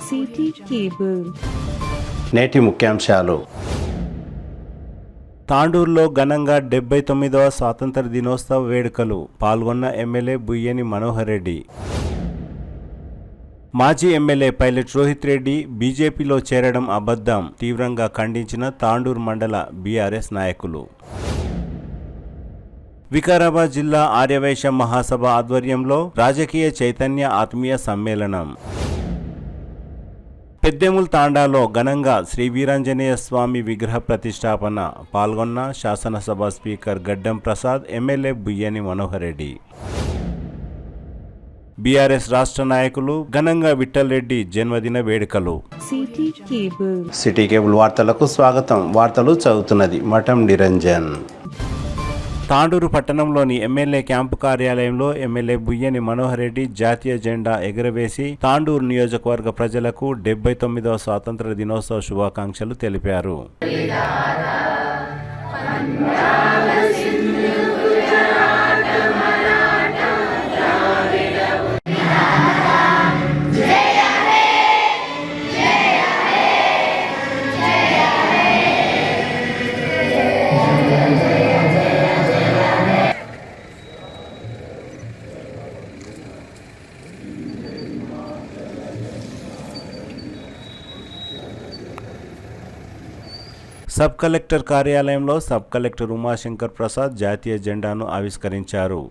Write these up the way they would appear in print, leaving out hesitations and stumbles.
City cable. నేటి ముఖ్యాంశాలు. తాండూరులో ఘనంగా 79వ స్వాతంత్ర దినోత్సవ వేడుకలు. పాల్గొన్న ఎమ్మెల్యే బుయ్యని మనోహర్ రెడ్డి. మాజీ ఎమ్మెల్యే పైలట్ రోహిత్ రెడ్డి బీజేపీలో చేరడం అబద్ధం తీవ్రంగా ఖండించిన తాండూరు మండల బీఆర్ఎస్ నాయకులు. వికారాబాద్ జిల్లా ఆర్యవైశ్య మహాసభ ఆధ్వర్యంలో రాజకీయ చైతన్య ఆత్మీయ సమ్మేళనం. పెద్దెముల్ తాండాలో ఘనంగా శ్రీ వీరాంజనేయ స్వామి విగ్రహ ప్రతిష్టాపన. పాల్గొన్న శాసనసభ స్పీకర్ గడ్డం ప్రసాద్, ఎమ్మెల్యే బుయ్యని మనోహర్ రెడ్డి. బీఆర్ఎస్ రాష్ట్ర నాయకులు ఘనంగా విఠల్ రెడ్డి జన్మదిన వేడుకలు. సిటీ కేబుల్ వార్తలకు స్వాగతం. వార్తలు చదువుతున్నది మఠం నిరంజన్. తాండూరు పట్టణంలోని ఎమ్మెల్యే క్యాంపు కార్యాలయంలో ఎమ్మెల్యే బుయ్యని మనోహర్ రెడ్డి జాతీయ జెండా ఎగురవేసి తాండూరు నియోజకవర్గ ప్రజలకు 79వ స్వాతంత్ర దినోత్సవ శుభాకాంక్షలు తెలిపారు. సబ్ కలెక్టర్ కార్యాలయంలో సబ్ కలెక్టర్ ఉమాశంకర్ ప్రసాద్ జాతీయ జెండాను ఆవిష్కరించారు.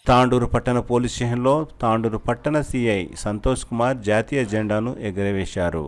తాండూరు పట్టణ పోలీస్ స్టేషన్లో తాండూరు పట్టణ సిఐ సంతోష్ కుమార్ జాతీయ జెండాను ఎగురవేశారు.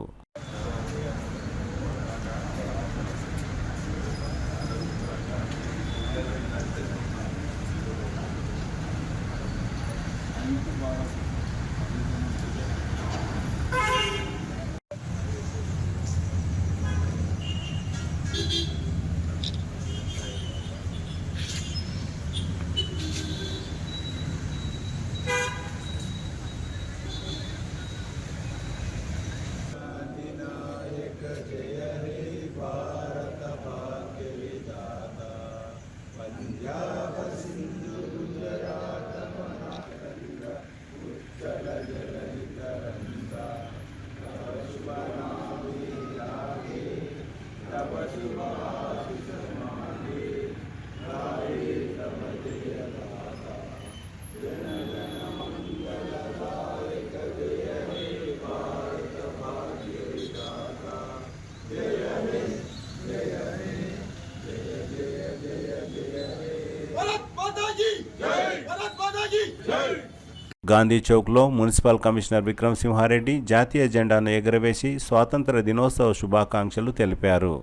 గాంధీ చౌక్లో మున్సిపల్ కమిషనర్ విక్రమ్ సింహారెడ్డి జాతీయ జెండాను ఎగురవేసి స్వాతంత్ర దినోత్సవ శుభాకాంక్షలు తెలిపారు.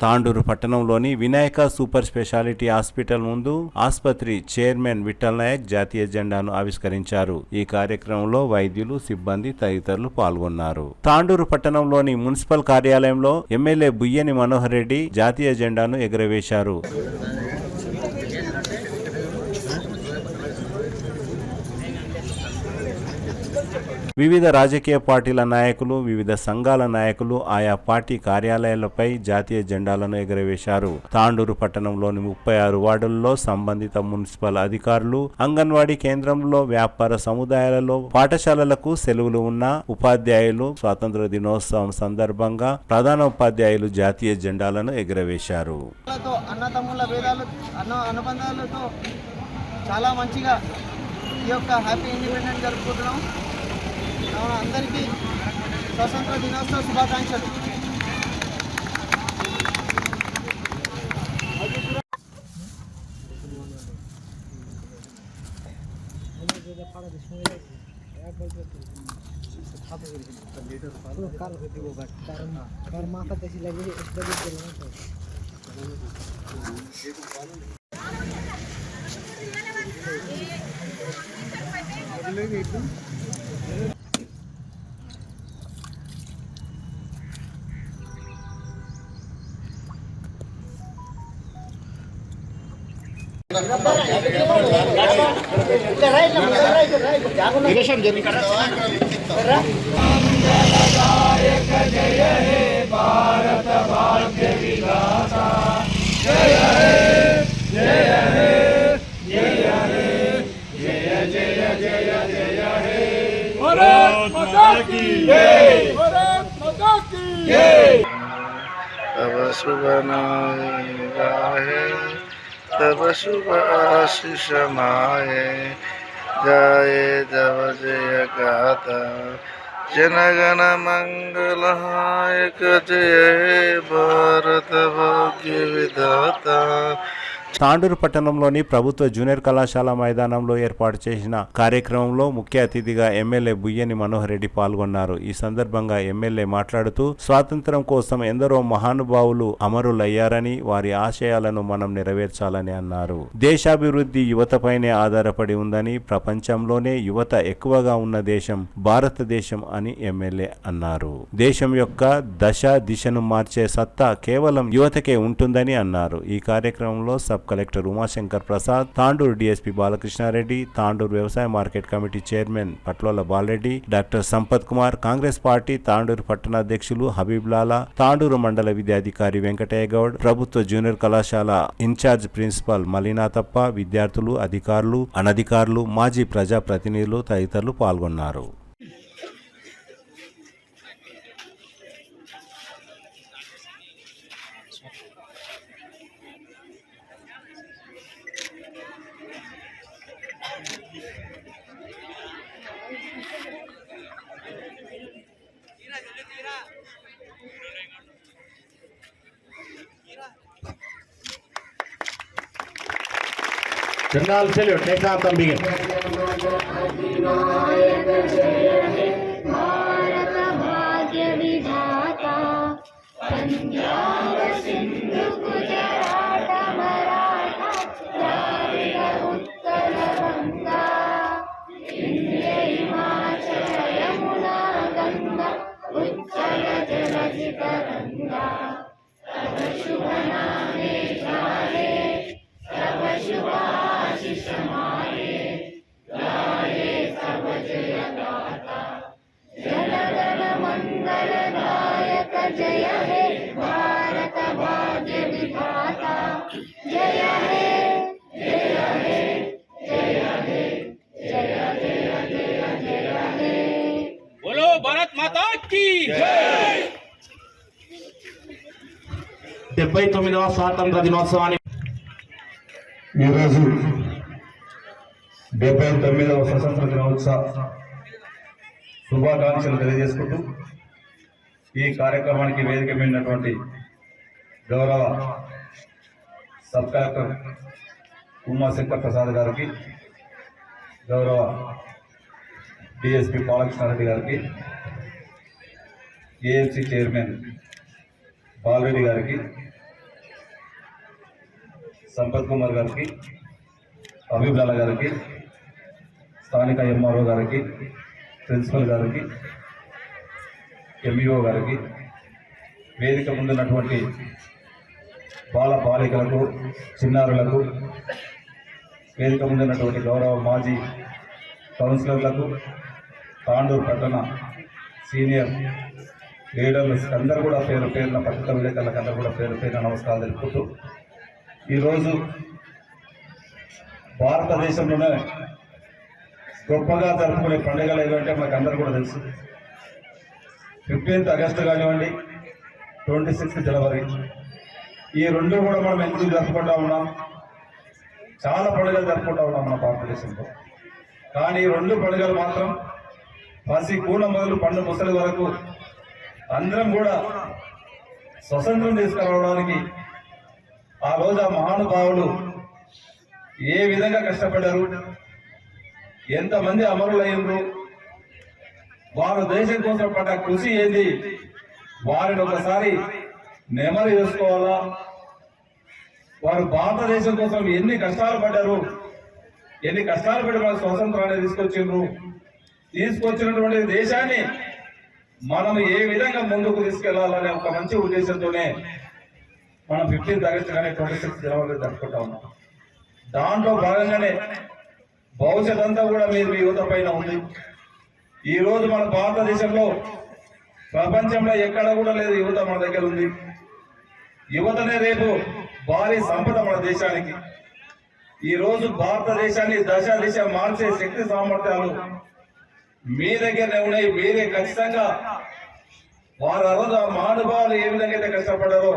తాండూరు పట్టణంలోని వినాయక సూపర్ స్పెషాలిటీ హాస్పిటల్ ముందు ఆసుపత్రి చైర్మన్ విఠల్ నాయక్ జాతీయ జెండాను ఆవిష్కరించారు. ఈ కార్యక్రమంలో వైద్యులు, సిబ్బంది తదితరులు పాల్గొన్నారు. తాండూరు పట్టణంలోని మున్సిపల్ కార్యాలయంలో ఎమ్మెల్యే బుయ్యని మనోహర్ రెడ్డి జాతీయ జెండాను ఎగురవేశారు. వివిధ రాజకీయ పార్టీల నాయకులు, వివిధ సంఘాల నాయకులు ఆయా పార్టీ కార్యాలయాలపై జాతీయ జెండాలను ఎగురవేశారు. తాండూరు పట్టణంలోని 36 వార్డుల్లో సంబంధిత మున్సిపల్ అధికారులు, అంగన్వాడీ కేంద్రంలో, వ్యాపార సముదాయాలలో, పాఠశాలలకు సెలవులు ఉన్న ఉపాధ్యాయులు స్వాతంత్ర దినోత్సవం సందర్భంగా ప్రధాన ఉపాధ్యాయులు జాతీయ జెండాలను ఎగురవేశారు. అన్నతమ్ముల భేదాలు అనుబంధాలతో చాలా మంచిగా ఈ యొక్క హ్యాపీ ఇండిపెండెన్స్ జరుపుకుంటున్నాం. అందరికీ స్వాతంత్ర దినోత్సవ శుభాకాంక్షలు. భారత భాగ్య విధాత జయ హే జయ హే జయ హే జయ జయ జయ జయ హే భారత్ మాతా की जय भारत माता की जय। तब शुभ नाम गाहे तब शुभ आशीष माए जाए तब जय गाता जनगण मंगलहायक जय हे भारत भाग्य विधाता। తాండూరు పట్టణంలోని ప్రభుత్వ జూనియర్ కళాశాల మైదానంలో ఏర్పాటు చేసిన కార్యక్రమంలో ముఖ్య అతిథిగా ఎమ్మెల్యే బుయ్యని మనోహర్ రెడ్డి పాల్గొన్నారు. ఈ సందర్భంగా ఎమ్మెల్యే మాట్లాడుతూ స్వాతంత్ర్యం కోసం ఎందరో మహానుభావులు అమరులయ్యారని, వారి ఆశయాలను మనం నెరవేర్చాలని అన్నారు. దేశాభివృద్ధి యువతపైనే ఆధారపడి ఉందని, ప్రపంచంలోనే యువత ఎక్కువగా ఉన్న దేశం భారతదేశం అని ఎమ్మెల్యే అన్నారు. దేశం యొక్క దశ దిశను మార్చే సత్తా కేవలం యువతకే ఉంటుందని అన్నారు. ఈ కార్యక్రమంలో sub collector Umashankar Prasad, Tandur DSP Balakrishna Reddy, Tandur వ్యవసాయ market committee chairman Patlola Bala Reddy, doctor Sampath Kumar, Congress party Tandur పట్టణాధ్యక్షులు హబీబ్ లాలా, తాండూరు మండల విద్యాధికారి వెంకటయ్య గౌడ్, ప్రభుత్వ జూనియర్ కళాశాల ఇన్ఛార్జ్ ప్రిన్సిపల్ మలినాథప్ప, విద్యార్థులు, అధికారులు, అనధికారులు, మాజీ ప్రజాప్రతినిధులు తదితరులు పాల్గొన్నారు. General salute. Next anthem begin. Bharat भाग्य विधाता पंजाब सिंधु गुजरात मराठा द्राविड उत्कल गंगा विंध्य हिमाचल यमुना गंगा उच्चल जलधि तरंगा तब शुभ नामे जाहे तब शुभ आशीष माहे गाये सब जय गाता जनगण मंगलदायक जय हे भारत भाग्य विधाता जय हे जय हे जय हे जय जय जय जय हे। बोलो भारत माता की जय। 79వ స్వాతంత్ర దినోత్సవాన్ని ఈరోజు 79వ స్వతంత్ర దినోత్సవ శుభాకాంక్షలు తెలియజేసుకుంటూ ఈ కార్యక్రమానికి వేదిక మీదటువంటి గౌరవ సబ్ కలెక్టర్ ఉమాశంకర్ ప్రసాద్ గారికి, గౌరవ డిఎస్పీ బాలకృష్ణారెడ్డి గారికి, ఏఎంసీ చైర్మన్ బాలరెడ్డి గారికి, సంపత్ కుమార్ గారికి, హబీబ్ లాలా గారికి, స్థానిక ఎంఆర్ఓ గారికి, ప్రిన్సిపల్ గారికి, ఎంఈఓ గారికి, వేదిక ముందున్నటువంటి బాల బాలికలకు, చిన్నారులకు, వేదిక ముందున్నటువంటి గౌరవ మాజీ కౌన్సిలర్లకు, తాండూరు పట్టణ సీనియర్ లీడర్స్ అందరూ కూడా పేరు పేరున పత్రికా విలేకరులకు అందరూ కూడా పేరు పేరున నమస్కారాలు తెలుపుతూ ఈరోజు భారతదేశంలోనే గొప్పగా జరుపుకునే పండుగలు ఏవంటే మనకు అందరూ కూడా తెలుసు. 15th ఆగస్టు కానివ్వండి, 26th జనవరి, ఈ రెండు కూడా మనం ఎందుకు జరుపుకుంటా ఉన్నాం? చాలా పండుగలు జరుపుకుంటా ఉన్నాం మన భారతదేశంలో. కానీ ఈ రెండు పండుగలు మాత్రం పసి కూన మొదలు పండు ముసలి వరకు అందరం కూడా స్వతంత్రం తీసుకురావడానికి ఆ రోజు ఆ మహానుభావులు ఏ విధంగా కష్టపడ్డారు, ఎంతమంది అమరులయ్యారు, వారు దేశం కోసం పడ్డ కృషి ఏంది, వారిని ఒకసారి నెమరు చేసుకోవాలా. వారు భారతదేశం కోసం ఎన్ని కష్టాలు పడ్డారు, ఎన్ని కష్టాలు పడి మన స్వాతంత్రాన్ని తీసుకొచ్చినటువంటి దేశాన్ని మనం ఏ విధంగా ముందుకు తీసుకెళ్లాలనే ఒక మంచి ఉద్దేశంతోనే మనం 15th ఆగస్టు కానీ 26th జనవరి జరుపుకుంటా ఉన్నాం. దాంట్లో భాగంగానే భవిష్యత్ అంతా కూడా మీ యువత పైన ఉంది. ఈ రోజు మన భారతదేశంలో ప్రపంచంలో ఎక్కడ కూడా లేదు, యువత మన దగ్గర ఉంది. యువతనే రేపు భారీ సంపద మన దేశానికి. ఈ రోజు భారతదేశాన్ని దిశ మార్చే శక్తి సామర్థ్యాలు మీ దగ్గరనే ఉన్నాయి. మీరే ఖచ్చితంగా వారు ఆ రోజు ఆ మహానుభావులు ఏ విధంగా అయితే కష్టపడ్డారో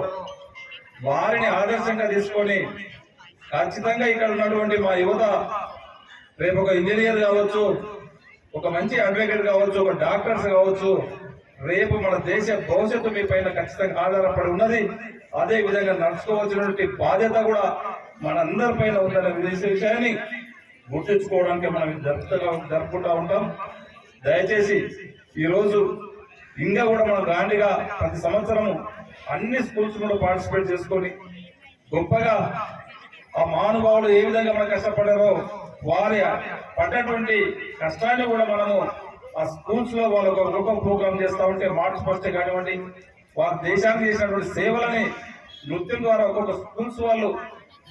వారిని ఆదర్శంగా తీసుకొని ఖచ్చితంగా ఇక్కడ ఉన్నటువంటి మా యువత రేపు ఒక ఇంజనీర్ కావచ్చు, ఒక మంచి అడ్వకేట్ కావచ్చు, ఒక డాక్టర్స్ కావచ్చు, రేపు మన దేశ భవిష్యత్తు మీ పైన ఖచ్చితంగా ఆధారపడి ఉన్నది. అదే విధంగా నడుచుకోవాల్సినటువంటి బాధ్యత కూడా మనందరి పైన ఉందనే విషయాన్ని గుర్తించుకోవడానికి మనం జరుపుకుంటా ఉంటాం. దయచేసి ఈరోజు ఇంకా కూడా మనం గ్రాండ్గా ప్రతి సంవత్సరం అన్ని స్కూల్స్ కూడా పార్టిసిపేట్ చేసుకొని గొప్పగా ఆ మహానుభావులు ఏ విధంగా మనం కష్టపడారో వారి పడ్డటువంటి కష్టాన్ని కూడా మనము ఆ స్కూల్స్ లో వాళ్ళు ఒక గొప్ప ప్రోగ్రామ్ చేస్తా ఉంటే మార్చ్ ఫస్ట్ కానివ్వండి, వారి దేశానికి చేసినటువంటి సేవలని నృత్యం ద్వారా ఒక్కొక్క స్కూల్స్ వాళ్ళు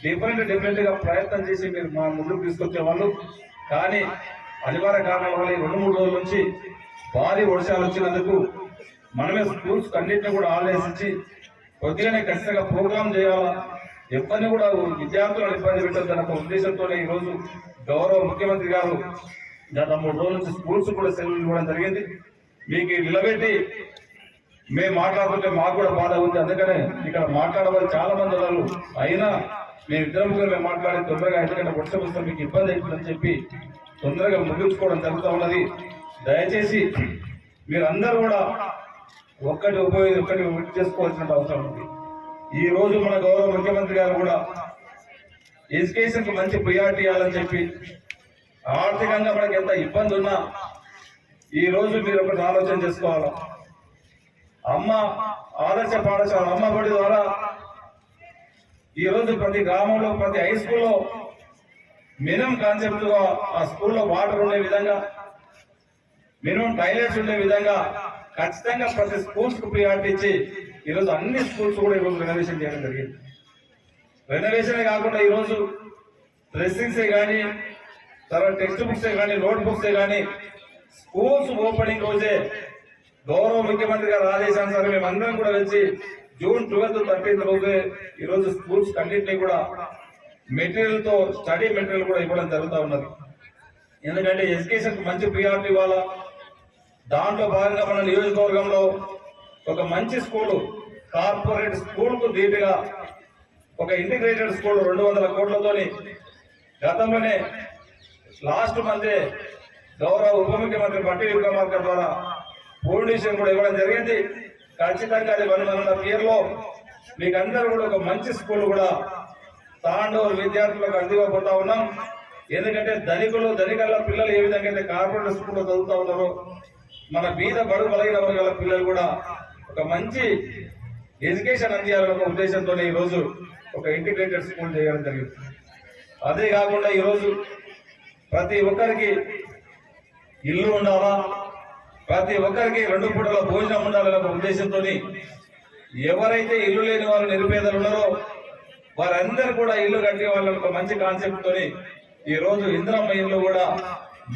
డిఫరెంట్ గా ప్రయత్నం చేసి మీరు మా ముందుకు తీసుకొచ్చే వాళ్ళు. కానీ అనివార్య కారణాల వల్ల 2-3 రోజుల నుంచి భారీ వర్షాలు వచ్చినందుకు మనమే స్కూల్స్ అన్నింటినీ కూడా ఆలోచించి కొద్దిగానే ఖచ్చితంగా ప్రోగ్రామ్ చేయాలా, ఎవరిని కూడా విద్యార్థులను ఇబ్బంది పెట్టద్దన్న ఒక ఉద్దేశంతోనే ఈరోజు గౌరవ ముఖ్యమంత్రి గారు గత 3 రోజుల నుంచి స్కూల్స్ కూడా సెలవులు ఇవ్వడం జరిగింది. మీకు నిలబెట్టి మేము మాట్లాడుతుంటే మాకు కూడా బాధ ఉంది. అందుకనే ఇక్కడ మాట్లాడవాలి చాలా మంది ఉన్నారు. అయినా మేము ఇద్దరు మేము మాట్లాడి తొందరగా ఎందుకంటే వర్షం వస్తే మీకు ఇబ్బంది అవుతుందని చెప్పి తొందరగా ముగించుకోవడం జరుగుతూ ఉన్నది. దయచేసి మీరందరూ కూడా ఒక్కటి చేసుకోవాల్సిన అవసరం ఉంది. ఈ రోజు మన గౌరవ ముఖ్యమంత్రి గారు కూడా ఎడ్యుకేషన్ కు మంచి ప్రియారిటీ ఇవ్వాలని చెప్పి ఆర్థికంగా మనకి ఎంత ఇబ్బంది ఉన్నా ఈ రోజు మీరు ఒకటి ఆలోచన చేసుకోవాలి. అమ్మ ఆదర్శ పాఠశాల అమ్మ బడి ద్వారా ఈ రోజు ప్రతి గ్రామంలో ప్రతి హై స్కూల్లో మినిమం కాన్సెప్ట్ గా ఆ స్కూల్లో వాటర్ ఉండే విధంగా, మినిమం టాయిలెట్స్ ఉండే విధంగా ఖచ్చితంగా ప్రతి స్కూల్స్ కు ప్రియారిటీ ఇచ్చి ఈరోజు అన్ని స్కూల్స్ కూడా ఈరోజు రెనోవేషన్ చేయడం జరిగింది. రెనోవేషన్ కాకుండా ఈరోజు డ్రెస్సింగ్సే కానీ, తర్వాత టెక్స్ట్ బుక్సే కానీ, నోట్ బుక్సే కానీ స్కూల్స్ ఓపెనింగ్ రోజే గౌరవ ముఖ్యమంత్రి గారు ఆదేశానుసారం మేమందరం కూడా వచ్చి June 12th 13th రోజే ఈరోజు స్కూల్స్ అన్నింటినీ కూడా మెటీరియల్ తో స్టడీ మెటీరియల్ కూడా ఇవ్వడం జరుగుతూ ఉన్నది. ఎందుకంటే ఎడ్యుకేషన్ కు మంచి ప్రియారిటీ ఇవ్వాలా. దాంట్లో భాగంగా మన నియోజకవర్గంలో ఒక మంచి స్కూలు, కార్పొరేట్ స్కూల్ కు ధీటుగా ఒక ఇంటిగ్రేటెడ్ స్కూల్ 200 కోట్లతోని గతంలోనే లాస్ట్ మంతే గౌరవ ఉప ముఖ్యమంత్రి బట్టి విక్రమార్క ద్వారా ఫౌండేషన్ కూడా ఇవ్వడం జరిగింది. ఖచ్చితంగా అది 1.5 year లో మీకు అందరూ కూడా ఒక మంచి స్కూల్ కూడా తాండూరు విద్యార్థులకు అందివ్వబోతా ఉన్నాం. ఎందుకంటే ధనికల పిల్లలు ఏ విధంగా అయితే కార్పొరేట్ స్కూల్లో చదువుతా ఉన్నారో మన బీద బడుగు బలహీన వర్గాల పిల్లలు కూడా ఒక మంచి ఎడ్యుకేషన్ అందించాలనే ఒక ఉద్దేశంతో ఈరోజు ఒక ఇంటిగ్రేటెడ్ స్కూల్ చేయడం జరిగింది. అదే కాకుండా ఈరోజు ప్రతి ఒక్కరికి ఇల్లు ఉండాలా, ప్రతి ఒక్కరికి 2 పూటల భోజనం ఉండాలనే ఒక ఉద్దేశంతో ఎవరైతే ఇల్లు లేని వారు నిరుపేదలు ఉన్నారో వారందరూ కూడా ఇల్లు కట్టే వాళ్ళని ఒక మంచి కాన్సెప్ట్ తోని ఈ రోజు ఇందిరమ్మ ఇల్లు కూడా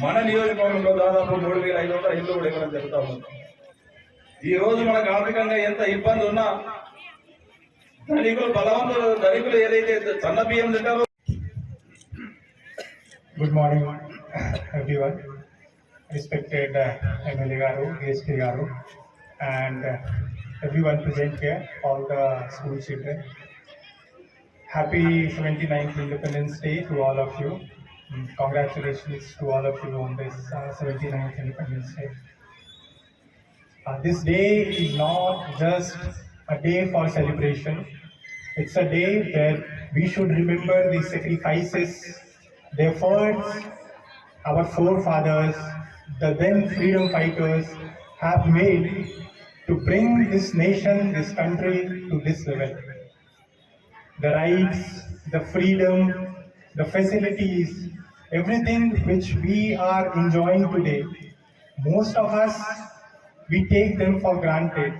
మన నియోజకవర్గంలో దాదాపు 3,500 ఇళ్ళు కూడా ఇవ్వడం జరుగుతూ ఉంది. ఈ రోజు మనకు ఆర్థికంగా ఎంత ఇబ్బంది ఉన్నా ధనికులు ఏదైతే సన్న బియ్యం తింటారో. Good morning, everyone. Respected MLA Garu, DSP Garu, and everyone present here, all the school children. Happy 79th Independence Day to all of you. Congratulations to all of you on this 79th Independence Day. This day is not just a day for celebration. It's a day where we should remember the sacrifices, the efforts our forefathers, the then freedom fighters, have made to bring this nation, this country to this level. The rights, the freedom, the facilities, everything which we are enjoying today, most of us, we take them for granted.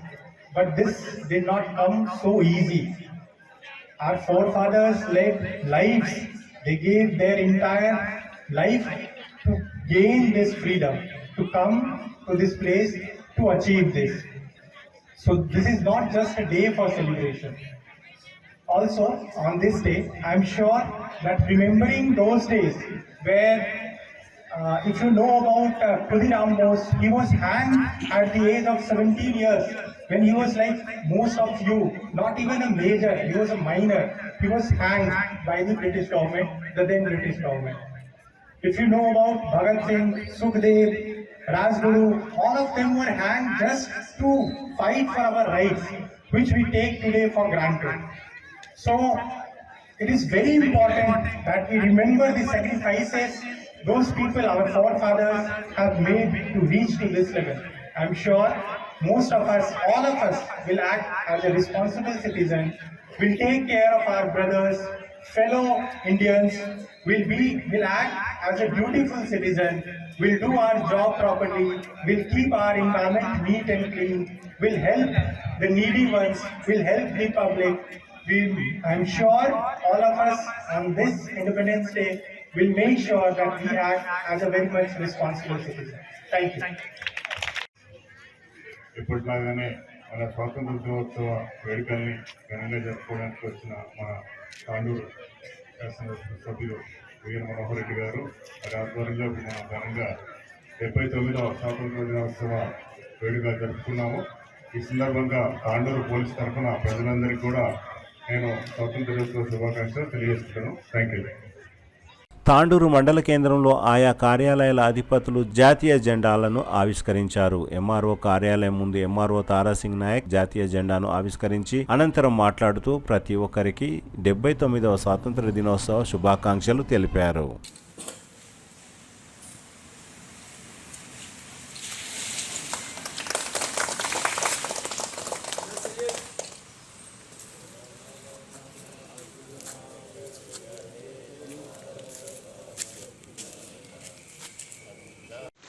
But this did not come so easy. Our forefathers led lives. They gave their entire life to gain this freedom, to come to this place, to achieve this. So this is not just a day for celebration. Also, on this day, I'm sure that remembering those days where, if you know about Khudiram Bose, he was hanged at the age of 17 years when he was like most of you, not even a major, he was a minor. He was hanged by the British government, the then British government. If you know about Bhagat Singh, Sukhdev, Rajguru, all of them were hanged just to fight for our rights, which we take today for granted. So it is very important that we remember the sacrifices those people, our forefathers, have made to reach to this level. I'm sure most of us, all of us, will act as a responsible citizen, will take care of our brothers, fellow Indians, will act as a dutiful citizen, will do our job properly, will keep our environment neat and clean, will help the needy ones, will help the public. I'm sure all of us on this Independence Day will make sure that we act as a very much responsible citizen. Thank you. ఇప్పటిలాగానే మన స్వాతంత్ర దినోత్సవ వేడుకల్ని ఘనంగా జరుపుకోవడానికి వచ్చిన మన తాండూరు శాసనసభ సభ్యులు వీర మనోహర్ రెడ్డి గారు వారి ఆధ్వర్యంలో మనం ఘనంగా 79వ స్వాతంత్ర దినోత్సవ వేడుక జరుపుకున్నాము. ఈ సందర్భంగా తాండూరు పోలీస్ తరఫున ప్రజలందరికీ కూడా నేను స్వాతంత్ర దినోత్సవ శుభాకాంక్షలు తెలియజేస్తున్నాను. Thank you. తాండూరు మండల కేంద్రంలో ఆయా కార్యాలయాల అధిపతులు జాతీయ జెండాలను ఆవిష్కరించారు. ఎంఆర్ఓ కార్యాలయం ముందు ఎంఆర్ఓ తారాసింగ్ నాయక్ జాతీయ జెండాను ఆవిష్కరించి అనంతరం మాట్లాడుతూ ప్రతి ఒక్కరికి 79వ స్వాతంత్ర దినోత్సవ శుభాకాంక్షలు తెలిపారు.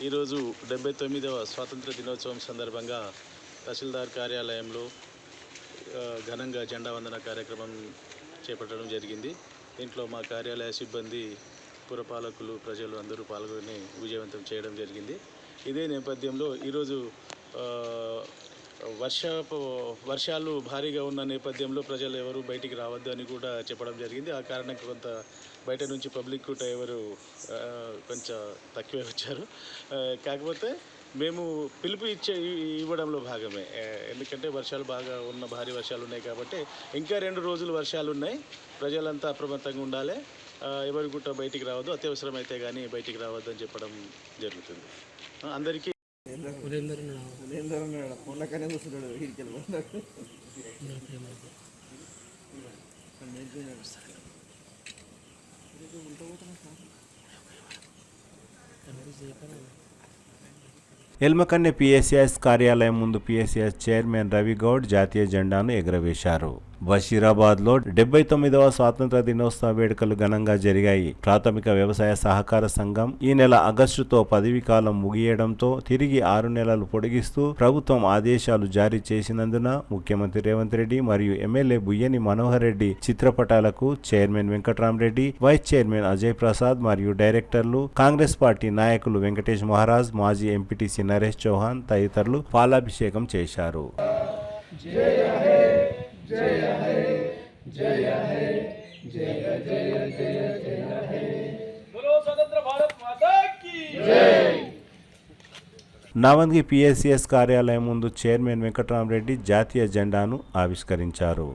ఈరోజు 79వ స్వాతంత్ర దినోత్సవం సందర్భంగా తహసీల్దార్ కార్యాలయంలో ఘనంగా జెండా వందన కార్యక్రమం చేపట్టడం జరిగింది. దీంట్లో మా కార్యాలయ సిబ్బంది, పురపాలకులు, ప్రజలు అందరూ పాల్గొని విజయవంతం చేయడం జరిగింది. ఇదే నేపథ్యంలో ఈరోజు వర్షాలు భారీగా ఉన్న నేపథ్యంలో ప్రజలు ఎవరు బయటికి రావద్దు అని కూడా చెప్పడం జరిగింది. ఆ కారణంగా కొంత బయట నుంచి పబ్లిక్ కూడా ఎవరు కొంచెం తక్కువే వచ్చారు. కాకపోతే మేము పిలుపు ఇవ్వడంలో భాగమే. ఎందుకంటే వర్షాలు బాగా ఉన్న భారీ వర్షాలు ఉన్నాయి కాబట్టి ఇంకా 2 రోజులు వర్షాలు ఉన్నాయి. ప్రజలంతా అప్రమత్తంగా ఉండాలి. ఎవరు కూడా బయటికి రావద్దు, అత్యవసరమైతే కానీ బయటికి రావద్దు అని చెప్పడం జరుగుతుంది. అందరికీ ఎల్మకన్నె పిఎస్సిఎస్ కార్యాలయం ముందు పిఎస్సిఎస్ చైర్మన్ రవి గౌడ్ జాతీయ జెండాను ఎగురవేశారు. బషీరాబాద్లో 79వ స్వాతంత్ర దినోత్సవ వేడుకలు ఘనంగా జరిగాయి. ప్రాథమిక వ్యవసాయ సహకార సంఘం ఈ నెల ఆగస్టుతో పదవీకాలం ముగియడంతో తిరిగి 6 నెలలు పొడిగిస్తూ ప్రభుత్వం ఆదేశాలు జారీ చేసినందున ముఖ్యమంత్రి రేవంత్ రెడ్డి మరియు ఎమ్మెల్యే బుయ్యని మనోహర్ రెడ్డి చిత్రపటాలకు chairman Venkatrama Reddy, vice chairman Ajay Prasad మరియు డైరెక్టర్లు, కాంగ్రెస్ పార్టీ నాయకులు వెంకటేష్ మహారాజ్, మాజీ ఎంపీటీసీ నరేష్ చౌహాన్ తదితరులు పాలాభిషేకం చేశారు. నావంగి పిఎస్సిఎస్ కార్యాలయం ముందు చైర్మన్ వెంకట్రామరెడ్డి జాతీయ జెండాను ఆవిష్కరించారు.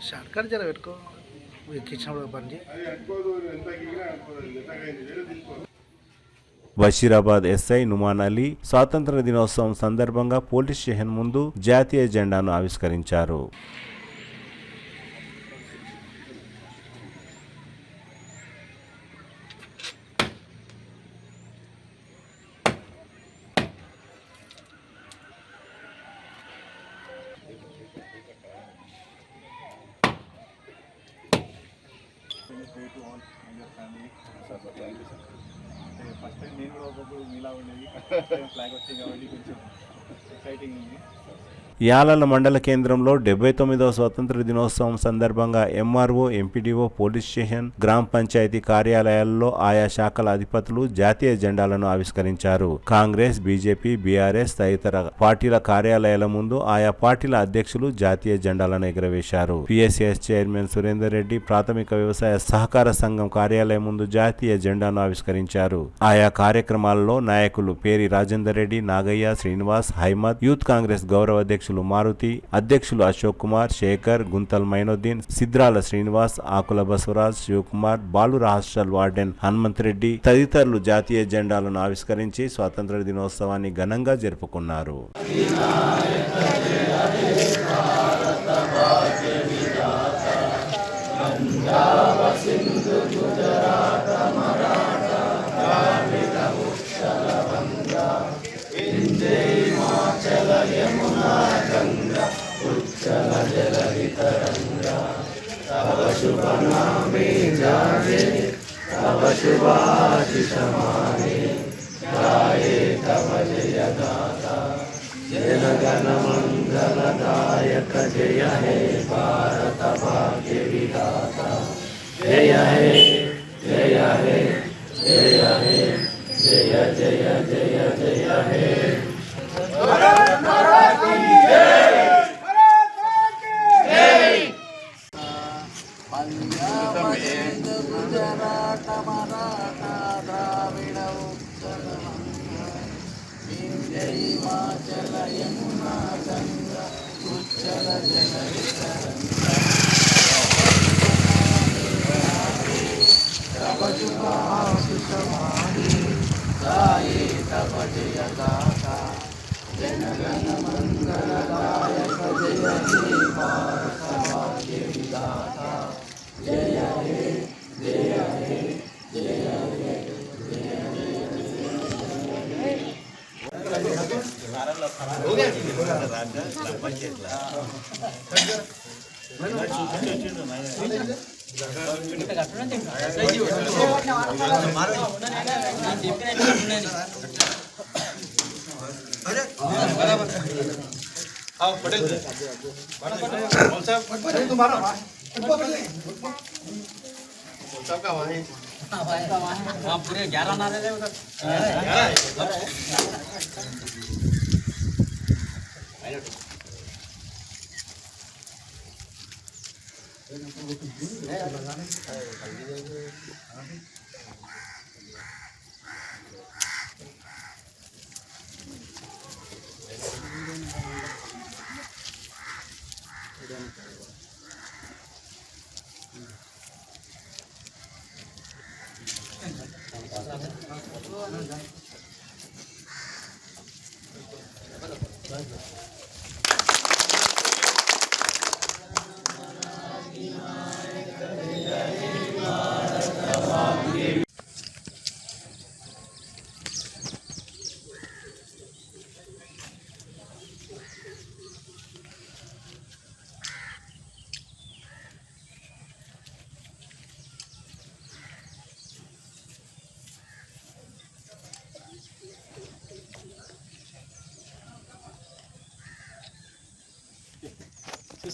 షార్ట్కట్ జర పెట్టుకో ఎక్కించినప్పుడు బండి. బషీరాబాద్ ఎస్ఐ నుమాన్ అలీ స్వాతంత్ర దినోత్సవం సందర్భంగా పోలీస్ స్టేషన్ ముందు జాతీయ జెండాను ఆవిష్కరించారు. ఫస్ట్ టైం నేను కూడా ఒకప్పుడు మీలా ఉండేది, ఫ్లాగ్ వచ్చింది కాబట్టి కొంచెం ఎక్సైటింగ్ ఉంది. యాలల మండల కేంద్రంలో 79వ స్వాతంత్ర దినోత్సవం సందర్భంగా ఎంఆర్ఓ, ఎంపీడీఓ, పోలీస్ స్టేషన్, గ్రామ పంచాయతీ కార్యాలయాల్లో ఆయా శాఖల అధిపతులు జాతీయ జెండాలను ఆవిష్కరించారు. కాంగ్రెస్, బీజేపీ, బీఆర్ఎస్ తదితర పార్టీల కార్యాలయాల ముందు ఆయా పార్టీల అధ్యక్షులు జాతీయ జెండాలను ఎగురవేశారు. పిఎస్సిఎస్ చైర్మన్ సురేందర్ రెడ్డి ప్రాథమిక వ్యవసాయ సహకార సంఘం కార్యాలయం ముందు జాతీయ జెండాను ఆవిష్కరించారు. ఆయా కార్యక్రమాల్లో నాయకులు పేరి రాజేందర్ రెడ్డి, నాగయ్య, శ్రీనివాస్, హైమద్, యూత్ కాంగ్రెస్ గౌరవ అధ్యక్షులు మారుతి, అధ్యక్షులు అశోక్ కుమార్, శేఖర్, గుంతల్ మైనుద్దీన్, సిద్రాల శ్రీనివాస్, ఆకుల బసవరాజ్, శివకుమార్, బాలుర హాస్టల్ వార్డెన్ హనుమంత్ రెడ్డి తదితరులు జాతీయ జెండాలను ఆవిష్కరించి స్వాతంత్ర దినోత్సవాన్ని ఘనంగా జరుపుకున్నారు. पूरे 11 नारे थे उधर।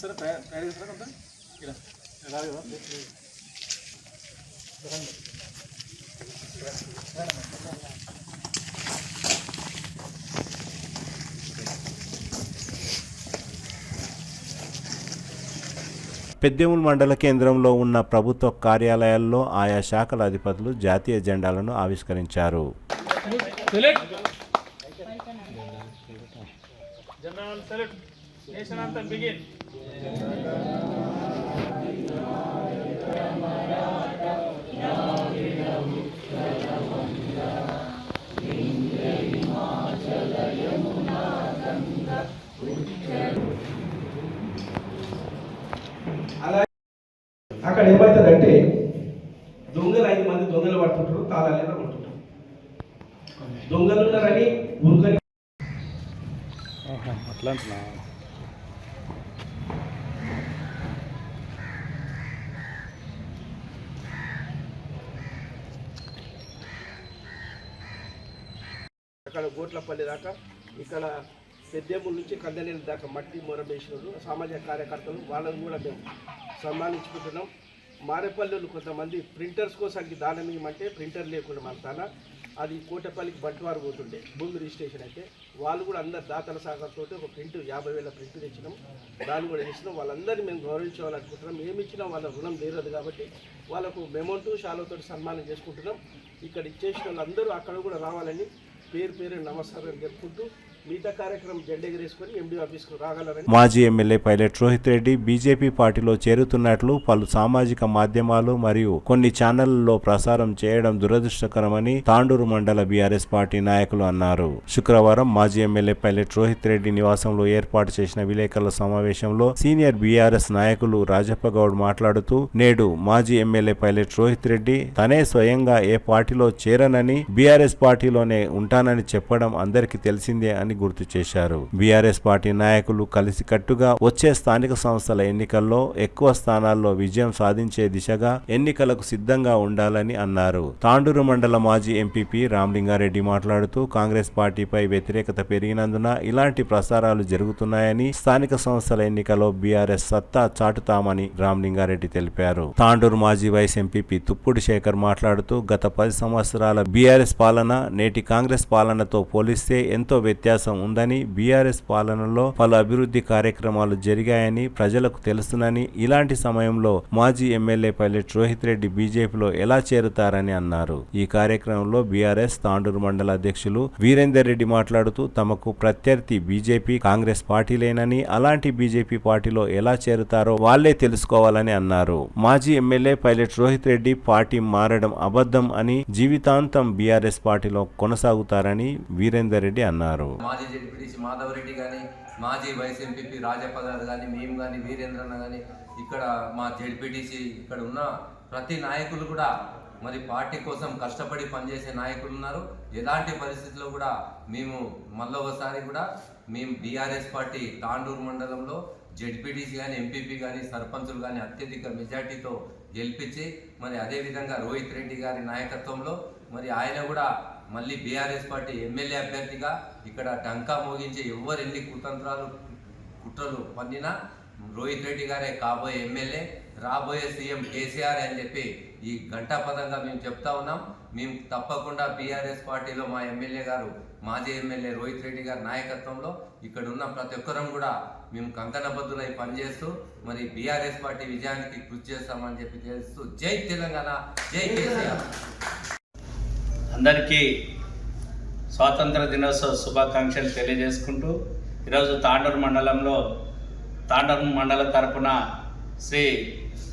చేస్తారా తయారు చేస్తారా కొంత ఇలా రాదు కదా పెద్దేముల్ మండల కేంద్రంలో ఉన్న ప్రభుత్వ కార్యాలయాల్లో ఆయా శాఖల అధిపతులు జాతీయ జెండాలను ఆవిష్కరించారు. అక్కడ ఏమవుతుందంటే దొంగలు 5 మంది దొంగలు పడుతుంటారు, తాళాలేదో ఉంటుంటారు. దొంగలు ఉన్నారని ఊరుకొని అట్లా అక్కడ గోట్లపల్లి దాకా, ఇక్కడ పెద్దేముల నుంచి కందనేరు దాకా మట్టి మొరబేసినారు సామాజిక కార్యకర్తలు, వాళ్ళని కూడా మేము సన్మానించుకుంటున్నాం. మారేపల్లిలో కొంతమంది ప్రింటర్స్ కోసానికి దానం ఇవ్వమంటే ప్రింటర్ లేకుండా మన తన అది కోటపల్లికి బంటువారు పోతుండే భూమి రిజిస్ట్రేషన్ అయితే వాళ్ళు కూడా అందరు దాతల సహకారంతో ఒక ప్రింట్ 50,000 ప్రింట్ తెచ్చినాం, దాన్ని కూడా ఇచ్చినాం. వాళ్ళందరినీ మేము గౌరవించాలనుకుంటున్నాం. ఏమి ఇచ్చినా వాళ్ళ రుణం తీరదు కాబట్టి వాళ్ళకు మెమోంటూ షాలోతో సన్మానం చేసుకుంటున్నాం. ఇక్కడ ఇచ్చేసిన వాళ్ళందరూ అక్కడ కూడా రావాలని పేరు నమస్కారం జరుపుకుంటూ మిగతా కార్యక్రమం జెండా ఎగరేసుకొని ఎండి ఆఫీస్కు రాగలరని. మాజీ MLA pilot Rohit Reddy BJP పార్టీలో చేరుతున్నట్లు పలు సామాజిక మాధ్యమాలు మరియు కొన్ని ఛానళ్లలో ప్రసారం చేయడం దురదృష్టకరమని తాండూరు మండల బీఆర్ఎస్ పార్టీ నాయకులు అన్నారు. శుక్రవారం మాజీ ఎమ్మెల్యే పైలట్ రోహిత్ రెడ్డి నివాసంలో ఏర్పాటు చేసిన విలేకరుల సమావేశంలో సీనియర్ బీఆర్ఎస్ నాయకులు రాజప్ప గౌడ్ మాట్లాడుతూ, నేడు మాజీ ఎమ్మెల్యే పైలట్ రోహిత్ రెడ్డి తనే స్వయంగా ఏ పార్టీలో చేరనని బీఆర్ఎస్ పార్టీలోనే ఉంటానని చెప్పడం అందరికీ తెలిసిందే అని గుర్తు చేశారు. బీఆర్ఎస్ పార్టీ నాయకులు కలిసికట్టుగా వచ్చే స్థానిక సంస్థల ఎన్నికల్లో ఎక్కువ స్థానాల్లో విజయం సాధించే దిశగా ఎన్నికలకు సిద్ధంగా ఉండాలని అన్నారు. తాండూరు మండల మాజీ ఎంపీపీ రామలింగారెడ్డి మాట్లాడుతూ, కాంగ్రెస్ పార్టీపై వ్యతిరేకత పెరిగినందున ఇలాంటి ప్రసారాలు జరుగుతున్నాయని, స్థానిక సంస్థల ఎన్నికల్లో బీఆర్ఎస్ సత్తా చాటుతామని రామలింగారెడ్డి తెలిపారు. తాండూరు మాజీ వైస్ ఎంపీపీ తుప్పుడు శేఖర్ మాట్లాడుతూ, గత 10 సంవత్సరాల బీఆర్ఎస్ పాలన నేటి కాంగ్రెస్ పాలనతో పోలిస్తే ఎంతో వ్యత్యాసం ఉందని, బీఆర్ఎస్ పాలనలో పలు అభివృద్ధి కార్యక్రమాలు జరిగాయని ప్రజలకు తెలుసునని, ఇలాంటి సమయంలో మాజీ ఎమ్మెల్యే పైలట్ రోహిత్ రెడ్డి బీజేపీలో ఎలా చేరుతారని అన్నారు. ఈ కార్యక్రమంలో బీఆర్ఎస్ తాండూరు మండల అధ్యక్షులు వీరేందర్ రెడ్డి మాట్లాడుతూ, తమకు ప్రత్యర్థి బీజేపీ కాంగ్రెస్ పార్టీలేనని, అలాంటి బీజేపీ పార్టీలో ఎలా చేరుతారో వాళ్లే తెలుసుకోవాలని అన్నారు. మాజీ MLA pilot Rohit Reddy party మారడం అబద్ధం అని, జీవితాంతం బీఆర్ఎస్ పార్టీలో కొనసాగుతారని వీరేందర్ రెడ్డి అన్నారు. మాజీ జెడ్పీటీసీ మాధవరెడ్డి కానీ, మాజీ వైస్ ఎంపీపీ రాజప్ప గారు కానీ, మేము కానీ, వీరేంద్రన్న కానీ, ఇక్కడ మా జెడ్పీటీసీ ఇక్కడ ఉన్న ప్రతి నాయకులు కూడా మరి పార్టీ కోసం కష్టపడి పనిచేసే నాయకులు ఉన్నారు. ఎలాంటి పరిస్థితుల్లో కూడా మేము మళ్ళొకసారి కూడా మేము బీఆర్ఎస్ పార్టీ తాండూరు మండలంలో జెడ్పీటీసీ కానీ, ఎంపీపీ కానీ, సర్పంచులు కానీ అత్యధిక మెజార్టీతో గెలిపించి మరి అదేవిధంగా రోహిత్ రెడ్డి గారి నాయకత్వంలో మరి ఆయన కూడా మళ్ళీ బీఆర్ఎస్ పార్టీ ఎమ్మెల్యే అభ్యర్థిగా ఇక్కడ డంకా మోగించి ఎవరు ఎన్ని కుట్రలు పన్నినా రోహిత్ రెడ్డి గారే కాబోయే ఎమ్మెల్యే, రాబోయే సీఎం కేసీఆర్ అని చెప్పి ఈ ఘంటాపదంగా మేము చెప్తా ఉన్నాం. మేము తప్పకుండా బీఆర్ఎస్ పార్టీలో మా ఎమ్మెల్యే గారు మాజీ ఎమ్మెల్యే రోహిత్ రెడ్డి గారి నాయకత్వంలో ఇక్కడ ఉన్న ప్రతి ఒక్కరం కూడా మేము కంకణబద్దులై పనిచేస్తూ మరి బీఆర్ఎస్ పార్టీ విజయానికి కృషి చేస్తామని చెప్పి తెలుస్తూ, జై తెలంగాణ, జై కేసీఆర్. అందరికీ స్వాతంత్ర దినోత్సవ శుభాకాంక్షలు తెలియజేసుకుంటూ, ఈరోజు తాండూరు మండలం తరపున శ్రీ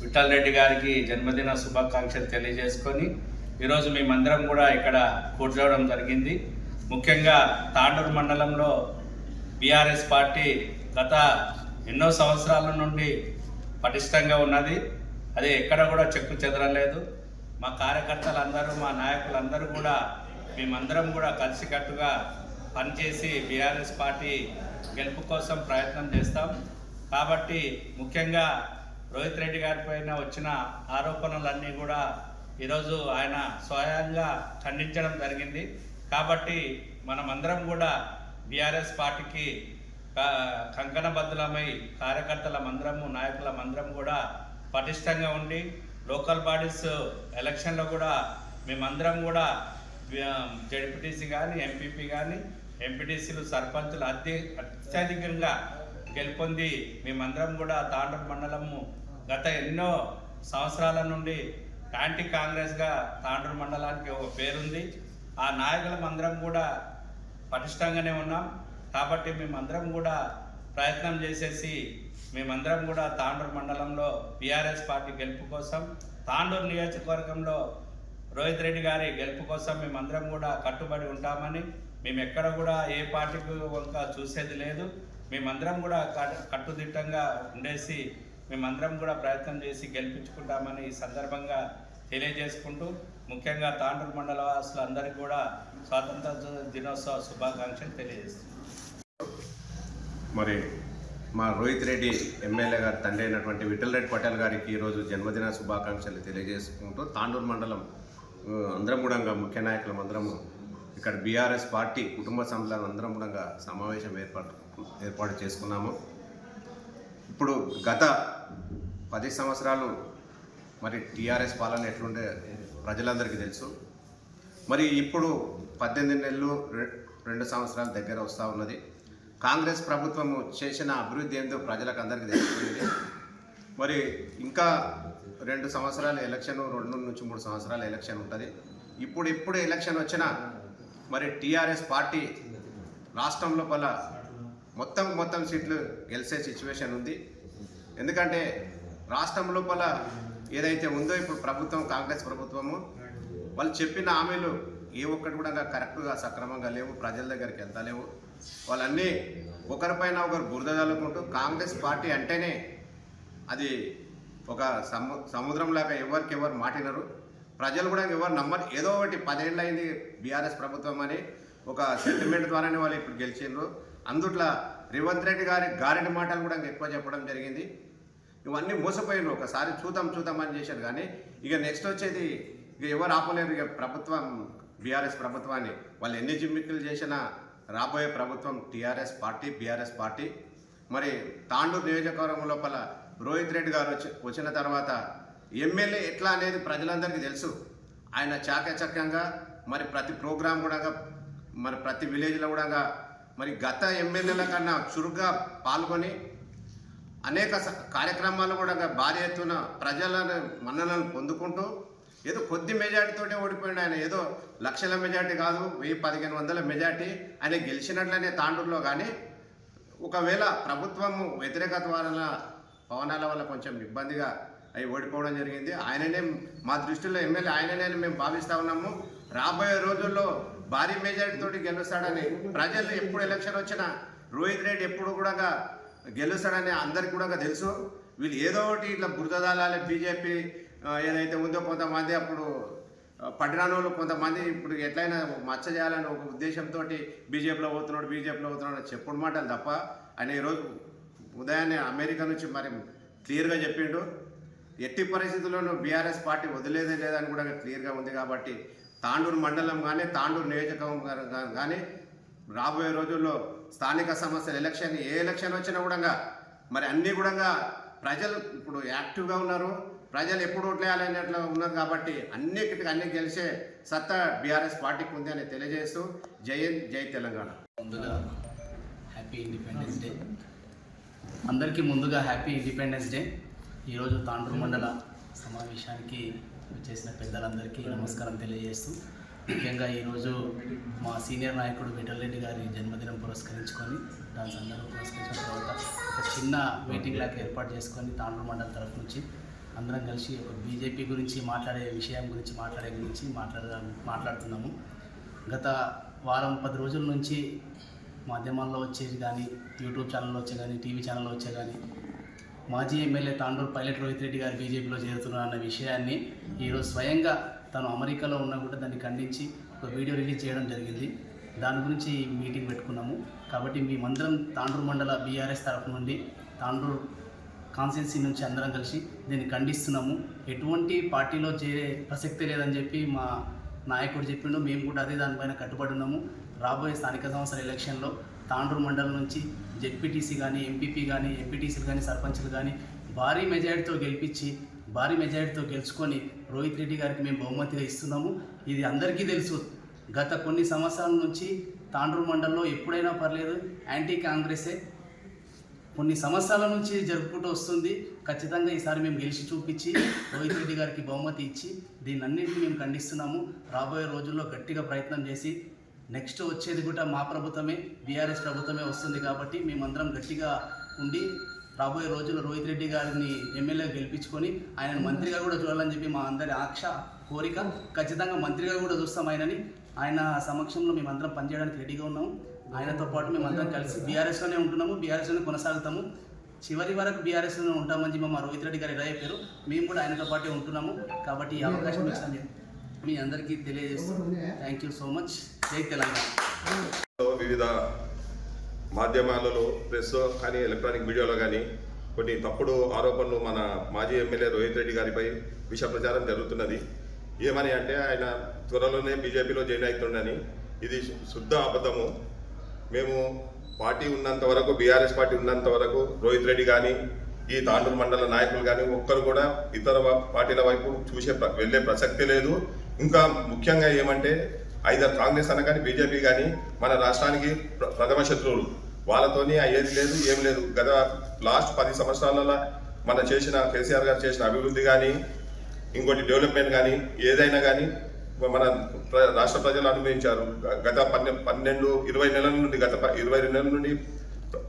విఠల్ రెడ్డి గారికి జన్మదిన శుభాకాంక్షలు తెలియజేసుకొని ఈరోజు మేమందరం కూడా ఇక్కడ కూర్చోవడం జరిగింది. ముఖ్యంగా తాండూరు మండలంలో బీఆర్ఎస్ పార్టీ గత ఎన్నో సంవత్సరాల నుండి పటిష్టంగా ఉన్నది. అది ఎక్కడ కూడా చెక్కు చెదరలేదు. మా కార్యకర్తలందరూ, మా నాయకులందరూ కూడా మేమందరం కూడా కలిసికట్టుగా పనిచేసి బీఆర్ఎస్ పార్టీ గెలుపు కోసం ప్రయత్నం చేస్తాం. కాబట్టి ముఖ్యంగా రోహిత్ రెడ్డి గారి పైన వచ్చిన ఆరోపణలన్నీ కూడా ఈరోజు ఆయన స్వయంగా ఖండించడం జరిగింది. కాబట్టి మనమందరం కూడా బీఆర్ఎస్ పార్టీకి కంకణబద్ధులమై కార్యకర్తల మందరము నాయకుల మందరం కూడా పటిష్టంగా ఉండి లోకల్ బాడీస్ ఎలక్షన్లో కూడా మేమందరం కూడా జడ్పీటీసీ కానీ ఎంపీపీ కానీ ఎంపీటీసీలు సర్పంచులు అత్యధికంగా గెలుపొంది మేమందరం కూడా తాండూరు మండలము గత ఎన్నో సంవత్సరాల నుండి యాంటీ కాంగ్రెస్గా తాండూరు మండలానికి ఒక పేరుంది. ఆ నాయకుల మందరం కూడా పటిష్టంగానే ఉన్నాం. కాబట్టి మేమందరం కూడా ప్రయత్నం చేసేసి మేమందరం కూడా తాండూరు మండలంలో బీఆర్ఎస్ పార్టీ గెలుపు కోసం, తాండూరు నియోజకవర్గంలో రోహిత్ రెడ్డి గారి గెలుపు కోసం మేమందరం కూడా కట్టుబడి ఉంటామని, మేము ఎక్కడ కూడా ఏ పార్టీకి వంక చూసేది లేదు. మేమందరం కూడా కట్టుదిట్టంగా ఉండేసి మేమందరం కూడా ప్రయత్నం చేసి గెలిపించుకుంటామని ఈ సందర్భంగా తెలియజేసుకుంటూ, ముఖ్యంగా తాండూరు మండల వాసులందరికీ కూడా స్వాతంత్ర దినోత్సవ శుభాకాంక్షలు తెలియజేస్తున్నాం. మరి మా రోహిత్ రెడ్డి ఎమ్మెల్యే గారి తండ్రి అయినటువంటి విఠల్ రెడ్డి పటేల్ గారికి ఈరోజు జన్మదిన శుభాకాంక్షలు తెలియజేసుకుంటూ తాండూరు మండలం అందరం కూడా ముఖ్య నాయకులం అందరము ఇక్కడ బీఆర్ఎస్ పార్టీ కుటుంబ సభ్యులను అందరం కూడా సమావేశం ఏర్పాటు చేసుకున్నాము. ఇప్పుడు గత 10 సంవత్సరాలు మరి టీఆర్ఎస్ పాలన ఎట్లుండే ప్రజలందరికీ తెలుసు. మరి ఇప్పుడు 18 నెలలు 2 సంవత్సరాల దగ్గర వస్తూ ఉన్నది. కాంగ్రెస్ ప్రభుత్వము చేసిన అభివృద్ధి ఏందో ప్రజలకు అందరికీ తెలిసిపోయింది. మరి ఇంకా 2 సంవత్సరాల ఎలక్షన్, 2 నుంచి 3 సంవత్సరాల ఎలక్షన్ ఉంటుంది. ఇప్పుడు ఎలక్షన్ వచ్చినా మరి టీఆర్ఎస్ పార్టీ రాష్ట్రం లోపల మొత్తం సీట్లు గెలిచే సిచ్యువేషన్ ఉంది. ఎందుకంటే రాష్ట్రం లోపల ఏదైతే ఉందో ఇప్పుడు ప్రభుత్వం, కాంగ్రెస్ ప్రభుత్వము, వాళ్ళు చెప్పిన హామీలు ఏ ఒక్కటి కూడా కరెక్ట్గా సక్రమంగా లేవు, ప్రజల దగ్గరికి వెళ్తలేవు. వాళ్ళన్నీ ఒకరిపైన ఒకరు బురద చల్లుకుంటూ, కాంగ్రెస్ పార్టీ అంటేనే అది ఒక సముద్రంలాగా ఎవరు మాటినరు, ప్రజలు కూడా ఎవరు నమ్మరు. ఏదో ఒకటి 10 ఏళ్ళు అయింది బీఆర్ఎస్ ప్రభుత్వం అని ఒక సెంటిమెంట్ ద్వారానే వాళ్ళు ఇప్పుడు గెలిచిండ్రు. అందుట్లో రేవంత్ రెడ్డి గారి గారెడి మాటలు కూడా ఎక్కువ చెప్పడం జరిగింది. ఇవన్నీ మోసపోయినారు. ఒకసారి చూద్దాం అని చేశారు. కానీ ఇక నెక్స్ట్ వచ్చేది ఇక ఎవరు ఆపలేరు. ఇక ప్రభుత్వం, బీఆర్ఎస్ ప్రభుత్వాన్ని వాళ్ళు ఎన్ని జిమ్మిక్కులు చేసినా రాబోయే ప్రభుత్వం టీఆర్ఎస్ పార్టీ, బీఆర్ఎస్ పార్టీ. మరి తాండూరు నియోజకవర్గం లోపల రోహిత్ రెడ్డి గారు వచ్చిన తర్వాత ఎమ్మెల్యే ఎట్లా అనేది ప్రజలందరికీ తెలుసు. ఆయన చాకచక్యంగా మరి ప్రతి ప్రోగ్రాం కూడా, మరి ప్రతి విలేజ్లో కూడా మరి గత ఎమ్మెల్యేల కన్నా చురుగ్గా పాల్గొని అనేక కార్యక్రమాలు కూడా భారీ ఎత్తున ప్రజలను మన్ననలు పొందుకుంటూ, ఏదో కొద్ది మెజార్టీతోనే ఓడిపోయింది ఆయన. ఏదో లక్షల మెజార్టీ కాదు, 1000-1500 మెజార్టీ ఆయన గెలిచినట్లనే తాండూరులో. కానీ ఒకవేళ ప్రభుత్వము వ్యతిరేకత పవనాల వల్ల కొంచెం ఇబ్బందిగా అవి ఓడిపోవడం జరిగింది. ఆయననే మా దృష్టిలో ఎమ్మెల్యే ఆయననే మేము భావిస్తూ ఉన్నాము. రాబోయే రోజుల్లో భారీ మెజార్టీతోటి గెలుస్తాడని ప్రజలు ఎప్పుడు ఎలక్షన్ వచ్చినా రోహిత్ రెడ్డి ఎప్పుడు కూడా గెలుస్తాడని అందరికీ కూడా తెలుసు. వీళ్ళు ఏదో ఒకటి ఇట్లా బురదదాలాలి, బీజేపీ ఏదైతే ఉందో కొంతమంది అప్పుడు పట్టణాలు కొంతమంది ఇప్పుడు ఎట్లయినా మచ్చ చేయాలని ఒక ఉద్దేశంతో బీజేపీలో పోతున్నాడు చెప్పుడు మాటలు తప్ప, ఆయన ఈరోజు ఉదయాన్నే అమెరికా నుంచి మరి క్లియర్గా చెప్పిండు. ఎట్టి పరిస్థితుల్లోనూ బీఆర్ఎస్ పార్టీ వదిలేదే లేదని కూడా క్లియర్గా ఉంది. కాబట్టి తాండూరు మండలం కానీ, తాండూరు నియోజకవర్గం కానీ రాబోయే రోజుల్లో స్థానిక సమస్యలు ఏ ఎలక్షన్ వచ్చినా కూడా మరి అన్నీ కూడా ప్రజలు ఇప్పుడు యాక్టివ్గా ఉన్నారు. ప్రజలు ఎప్పుడు ఓట్లేయాలనేట్లు ఉన్నారు. కాబట్టి అన్ని గెలిచే సత్తా బీఆర్ఎస్ పార్టీకి ఉంది అని తెలియజేస్తూ జై తెలంగాణ. ముందుగా హ్యాపీ ఇండిపెండెన్స్ డే. అందరికీ ముందుగా హ్యాపీ ఇండిపెండెన్స్ డే. ఈరోజు తాండూరు మండల సమావేశానికి చేసిన పెద్దలందరికీ నమస్కారం తెలియజేస్తూ, ముఖ్యంగా ఈరోజు మా సీనియర్ నాయకుడు విఠల్ రెడ్డి గారి జన్మదినం పురస్కరించుకొని, దాని సందర్భం పురస్కరించిన తర్వాత ఒక చిన్న మీటింగ్ లాగా ఏర్పాటు చేసుకొని తాండూరు మండలం తరఫు నుంచి అందరం కలిసి ఒక బీజేపీ గురించి మాట్లాడుతున్నాము. గత వారం 10 రోజుల నుంచి మాధ్యమాల్లో వచ్చేది కానీ, యూట్యూబ్ ఛానల్లో వచ్చే కానీ, టీవీ ఛానల్లో వచ్చే కానీ, మాజీ ఎమ్మెల్యే తాండూరు పైలట్ రోహిత్ రెడ్డి గారు బీజేపీలో చేరుతున్నారు అన్న విషయాన్ని ఈరోజు స్వయంగా తను అమెరికాలో ఉన్నా కూడా దాన్ని ఖండించి ఒక వీడియో రిలీజ్ చేయడం జరిగింది. దాని గురించి మీటింగ్ పెట్టుకున్నాము. కాబట్టి మేమందరం తాండూరు మండల బీఆర్ఎస్ తరఫు నుండి తాండూరు కాన్స్టిట్యున్సీ నుంచి అందరం కలిసి దీన్ని ఖండిస్తున్నాము. ఎటువంటి పార్టీలో చేరే ప్రసక్తే లేదని చెప్పి మా నాయకుడు చెప్పిండు. మేము కూడా అదే దానిపైన కట్టుబడి ఉన్నాము. రాబోయే స్థానిక సంస్థల ఎలక్షన్లో తాండూరు మండలం నుంచి జెడ్పీటీసీ కానీ ఎంపీపీ కానీ ఎంపీటీసీలు కానీ సర్పంచ్లు కానీ భారీ మెజారిటీతో గెలుచుకొని రోహిత్ రెడ్డి గారికి మేము బహుమతిగా ఇస్తున్నాము. ఇది అందరికీ తెలుసు. గత కొన్ని సంవత్సరాల నుంచి తాండూరు మండలంలో ఎప్పుడైనా పర్లేదు యాంటీ కాంగ్రెసే కొన్ని సంవత్సరాల నుంచి జరుపుకుంటూ వస్తుంది. ఖచ్చితంగా ఈసారి మేము గెలిచి చూపించి రోహిత్ రెడ్డి గారికి బహుమతి ఇచ్చి దీన్ని అన్నింటినీ మేము ఖండిస్తున్నాము. రాబోయే రోజుల్లో గట్టిగా ప్రయత్నం చేసి నెక్స్ట్ వచ్చేది కూడా మా ప్రభుత్వమే, బీఆర్ఎస్ ప్రభుత్వమే వస్తుంది కాబట్టి మేమందరం గట్టిగా ఉండి రాబోయే రోజుల్లో రోహిత్ రెడ్డి గారిని ఎమ్మెల్యేగా గెలిపించుకొని ఆయనను మంత్రిగా కూడా చూడాలని చెప్పి మా అందరి కోరిక. ఖచ్చితంగా మంత్రిగా కూడా చూస్తాం ఆయనని. ఆయన సమక్షంలో మేమందరం పనిచేయడానికి రెడీగా ఉన్నాము. ఆయనతో పాటు మేమందరం కలిసి బీఆర్ఎస్లోనే ఉంటున్నాము, బీఆర్ఎస్లోనే కొనసాగుతాము. చివరి వరకు బీఆర్ఎస్లోనే ఉంటామని చెప్పి మా రోహిత్ రెడ్డి గారు ఎలా చెప్పారు, మేము కూడా ఆయనతో పాటే ఉంటున్నాము. కాబట్టి ఈ అవకాశం ఇచ్చాను మీ అందరికీ తెలియజేస్తూ థ్యాంక్ యూ సో మచ్. జై తెలంగాణ. వివిధ మాధ్యమాలలో ప్రెస్ కానీ ఎలక్ట్రానిక్ మీడియాలో కానీ కొన్ని తప్పుడు ఆరోపణలు మన మాజీ ఎమ్మెల్యే రోహిత్ రెడ్డి గారిపై విష ప్రచారం జరుగుతున్నది. ఏమని అంటే ఆయన త్వరలోనే బీజేపీలో జాయిన్ అవుతుండని. ఇది శుద్ధ అబద్ధము. మేము పార్టీ ఉన్నంత వరకు, బీఆర్ఎస్ పార్టీ ఉన్నంత వరకు రోహిత్ రెడ్డి కానీ ఈ తాండూరు మండల నాయకులు కానీ ఒక్కరు కూడా ఇతర పార్టీల వైపు వెళ్ళే ప్రసక్తి లేదు. ఇంకా ముఖ్యంగా ఏమంటే ఐదర్ కాంగ్రెస్ అన్న కానీ బీజేపీ కానీ మన రాష్ట్రానికి ప్రథమ శత్రువులు. వాళ్ళతోని అయ్యేది లేదు, ఏం లేదు. గత లాస్ట్ 10 సంవత్సరాలలో మన చేసిన కేసీఆర్ గారు చేసిన అభివృద్ధి కానీ ఇంకోటి డెవలప్మెంట్ కానీ ఏదైనా కానీ మన రాష్ట్ర ప్రజలు అనుభవించారు. గత 20 నెలల నుండి గత 22 నెలల నుండి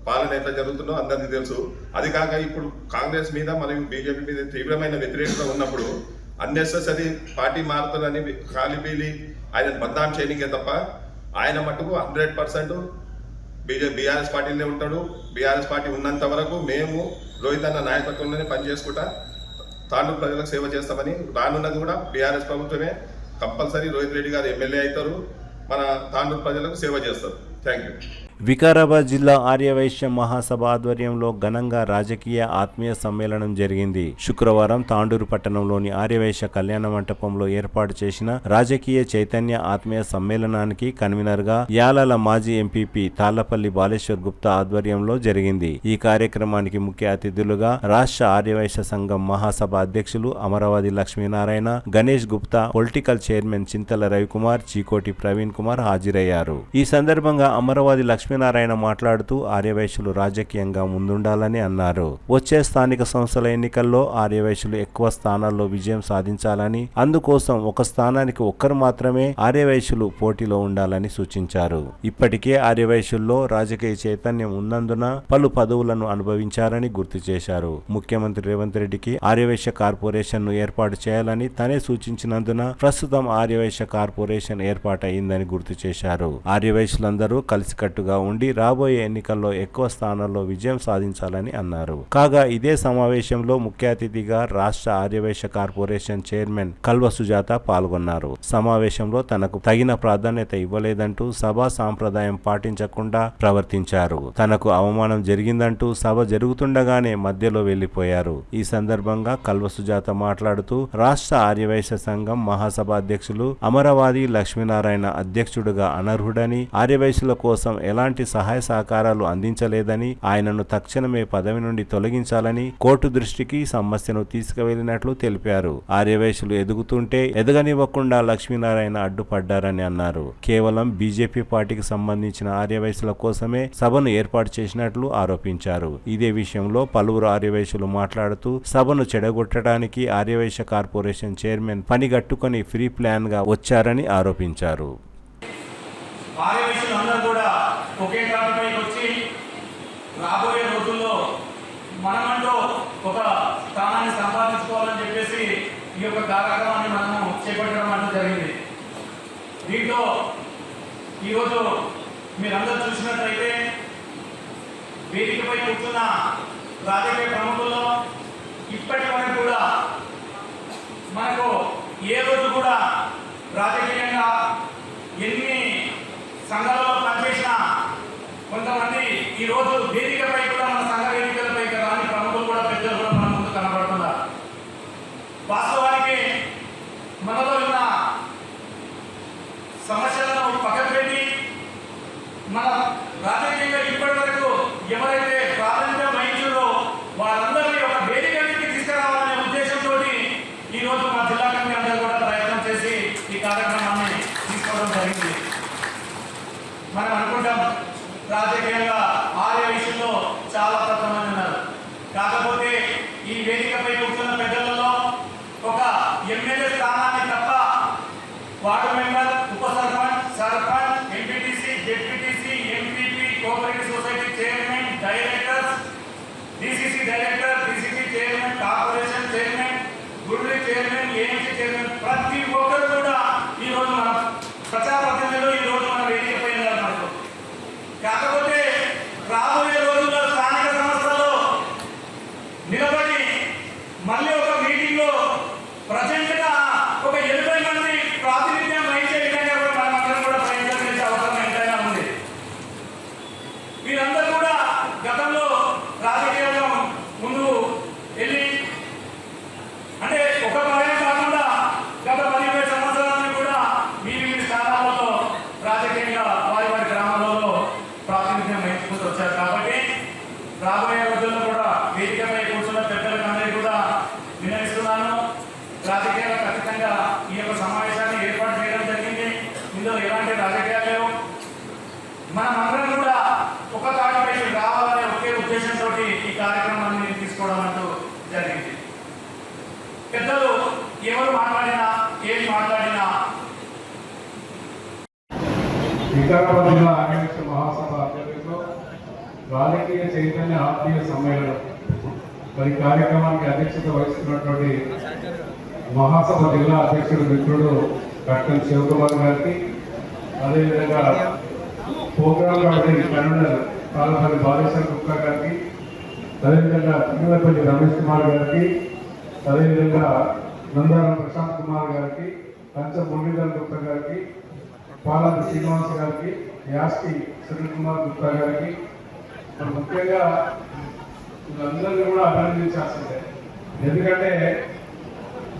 పాలన ఎట్లా జరుగుతుందో అందరికీ తెలుసు. అది కాక ఇప్పుడు కాంగ్రెస్ మీద మరియు బీజేపీ మీద తీవ్రమైన వ్యతిరేకత ఉన్నప్పుడు అన్నెసెసరీ పార్టీ మారుతుందని కాలిపీలి ఆయన బద్నాం చేయనికే తప్ప ఆయన మట్టుకు 100% బీఆర్ఎస్ పార్టీలోనే ఉంటాడు. బీఆర్ఎస్ పార్టీ ఉన్నంత వరకు మేము రోహిత్ అన్న నాయకత్వంలోనే పనిచేసుకుంటా తాండూరు ప్రజలకు సేవ చేస్తామని. రానున్నది కూడా బీఆర్ఎస్ ప్రభుత్వమే. కంపల్సరీ రోహిత్ రెడ్డి గారు ఎమ్మెల్యే అవుతారు, మన తాండూరు ప్రజలకు సేవ చేస్తారు. Thank you. వికారాబాద్ జిల్లా ఆర్యవైశ్య మహాసభ ఆధ్వర్యంలో ఘనంగా రాజకీయ ఆత్మీయ సమ్మేళనం జరిగింది. శుక్రవారం తాండూరు పట్టణంలోని ఆర్యవైశ్య కళ్యాణ మంటపంలో ఏర్పాటు చేసిన రాజకీయ చైతన్య ఆత్మీయ సమ్మేళనానికి కన్వీనర్ గా యాలాల మాజీ ఎంపీపీ తాళ్లపల్లి బాలేశ్వర్ గుప్తా ఆధ్వర్యంలో జరిగింది. ఈ కార్యక్రమానికి ముఖ్య అతిథులుగా రాష్ట్ర ఆర్యవైశ్య సంఘం మహాసభ అధ్యక్షులు అమరావతి లక్ష్మీనారాయణ, గణేష్ గుప్తా, పొలిటికల్ చైర్మన్ చింతల రవికుమార్, చీకోటి ప్రవీణ్ కుమార్ హాజరయ్యారు. ఈ సందర్భంగా అమరావతి లక్ష్మీనారాయణ మాట్లాడుతూ ఆర్యవైశ్యులు రాజకీయంగా ముందుండాలని అన్నారు. వచ్చే స్థానిక సంస్థల ఎన్నికల్లో ఆర్యవైశ్యులు ఎక్కువ స్థానాల్లో విజయం సాధించాలని, అందుకోసం ఒక స్థానానికి ఒక్కరు మాత్రమే ఆర్యవైశ్యులు పోటీలో ఉండాలని సూచించారు. ఇప్పటికే ఆర్యవైశ్యుల్లో రాజకీయ చైతన్యం ఉన్నందున పలు పదవులను అనుభవించారని గుర్తు చేశారు. ముఖ్యమంత్రి రేవంత్ రెడ్డికి ఆర్యవైశ్య కార్పొరేషన్ ను ఏర్పాటు చేయాలని తనే సూచించినందున ప్రస్తుతం ఆర్యవైశ్య కార్పొరేషన్ ఏర్పాటైందని గుర్తు చేశారు. ఆర్యవైశ్యులందరూ కలిసికట్టుగా ఉండి రాబోయే ఎన్నికల్లో ఎక్కువ స్థానాల్లో విజయం సాధించాలని అన్నారు. కాగా ఇదే సమావేశంలో ముఖ్య అతిథిగా రాష్ట్ర ఆర్యవైశ్య కార్పొరేషన్ చైర్మన్ కల్వ సుజాత పాల్గొన్నారు. సమావేశంలో తనకు తగిన ప్రాధాన్యత ఇవ్వలేదంటూ సభా సాంప్రదాయం పాటించకుండా ప్రవర్తించారు. తనకు అవమానం జరిగిందంటూ సభ జరుగుతుండగానే మధ్యలో వెళ్లిపోయారు. ఈ సందర్భంగా కల్వ సుజాత మాట్లాడుతూ రాష్ట్ర ఆర్యవైశ్య సంఘం మహాసభ అధ్యక్షులు అమరావతి లక్ష్మీనారాయణ అధ్యక్షుడుగా అనర్హుడని, ఆర్యవైశ్యుల కోసం ఎలాంటి సహాయ సహకారాలు అందించలేదని, ఆయనను తక్షణమే పదవి నుండి తొలగించాలని కోర్టు దృష్టికి సమస్యను తీసుకువెళ్లినట్లు తెలిపారు. ఆర్యవైశ్యులు ఎదుగుతుంటే ఎదగనివ్వకుండా లక్ష్మీనారాయణ అడ్డుపడ్డారని అన్నారు. కేవలం బీజేపీ పార్టీకి సంబంధించిన ఆర్యవైశ్యుల కోసమే సభను ఏర్పాటు చేసినట్లు ఆరోపించారు. ఇదే విషయంలో పలువురు ఆర్యవైశ్యులు మాట్లాడుతూ సభను చెడగొట్టడానికి ఆర్యవైశ్య కార్పొరేషన్ చైర్మన్ పనిగట్టుకుని ఫ్రీ ప్లాన్ గా వచ్చారని ఆరోపించారు. ఆర్యవైశ్యులందరూ కూడా ఒకే తాటిపైకి వచ్చి రాబోయే రోజుల్లో మనమంటూ ఒక స్థానాన్ని సంపాదించుకోవాలని చెప్పేసి ఈ యొక్క కార్యక్రమాన్ని మనము చేపట్టడం అంటూ జరిగింది. దీంట్లో ఈరోజు మీరందరూ చూసినట్లయితే వేదికపై కూర్చున్న రాజకీయ ప్రముఖుల్లో ఇప్పటి వరకు కూడా మనకు ఏ రోజు కూడా రాజకీయంగా ఎన్ని సంఘాలలో పనిచేసిన కొంతమంది ఈరోజు వేదికపై కూడా మన సంఘ వేదికలపై రాని ప్రముఖులు కూడా పెద్దలు కూడా మన ముందు కనబడుతున్నారు. వాస్తవానికి మనలో ఉన్న సమస్యలను పక్కకు పెట్టి మన రాజకీయంగా ఇప్పటి వరకు ఎవరైతే ప్రాధాన్యత వహించారో వారందరినీ ఒక వేదికకి తీసుకురావాలనే ఉద్దేశంతో ఈరోజు మా జిల్లా కమిటీ అందరూ కూడా ప్రయత్నం చేసి ఈ కార్యక్రమాన్ని తీసుకోవడం జరిగింది. మనం అనుకుంటాం రాజకీయంగా ఆర్య విషయంలో చాలా తత్వమంది ఉన్నారు. కాకపోతే ఈ వేదికపై కూర్చున్న పెద్దలలో ఒక ఎమ్మెల్యే స్థానాన్ని తప్ప వార్డు మెంబర్, ఉప sarpanch, sarpanch, MPTC, ZPTC, MPP, cooperative society chairman, directors, DCC director, DCC chairman, corporation chairman, గుడి చైర్మన్, ఏఎంసీ చైర్మన్ ప్రతి ఒక్కరు కూడా ఈరోజు మన ప్రజాప్రతినిధులు ఈరోజు మన వేదికపై ఉన్నారు. కాకపోతే రాబోయే రోజుల్లో స్థానిక సంస్థల్లో నిలబడి మళ్ళీ ఒక మీటింగ్లో ప్రజెంట్గా ఒక 80 మంది ప్రాతినిధ్యం వహించే విధంగా కూడా మనం అందరం కూడా ప్రయత్నం చేసే అవసరం ఎంతైనా ఉంది. వీరందరూ కూడా గతంలో రాజకీయాల్లో ముందు వెళ్ళి అంటే ఒక పర్యాయం కాకుండా గత 10-20 సంవత్సరాలను కూడా మీ స్థానాలలో రాజకీయంగా వారి గ్రామాలలో ప్రాతినిధ్యం వహించుకుంటూ వచ్చారు. కాబట్టి రాబోయే రోజుల్లో కూడా వేదికపై కూర్చున్న పెద్దలకు అందరికీ కూడా వినయిస్తున్నాను. రాజకీయాలు ఖచ్చితంగా ఈ యొక్క సమావేశాన్ని ఏర్పాటు చేయడం జరిగింది. ఇందులో ఎలాంటి రాజకీయాలు లేవు. మనం అందరం కూడా ఒక తాటిపై రావాలనే ఒకే ఉద్దేశంతో ఈ కార్యక్రమాన్ని తీసుకోవడం అంటూ జరిగింది. పెద్దలు ఎవరు మాట్లాడినా ఏమి మాట్లాడినా వికారాబాద్ జిల్లా ఆర్యవైశ్య మహాసభ ఆధ్వర్యంలో రాజకీయ చైతన్య ఆత్మీయ సమ్మేళనం మరి కార్యక్రమానికి అధ్యక్షత వహిస్తున్నటువంటి మహాసభ జిల్లా అధ్యక్షుడు మిత్రుడు డాక్టర్ శివకుమార్ గారికి, అదేవిధంగా program committee convener Palapalli Baleshwara Gupta గారికి, అదేవిధంగా తిరుమలపల్లి రమేష్ కుమార్ గారికి, అదేవిధంగా నందారం ప్రశాంత్ కుమార్ గారికి, కంచ మురళీధర్ గుప్తా గారికి, పాలపల్లి శ్రీనివాస్ గారికి, యాస్కి సునీల్ కుమార్ గుప్తా గారికి, మరి ముఖ్యంగా వీళ్ళందరినీ కూడా అభినందించాల్సిందే. ఎందుకంటే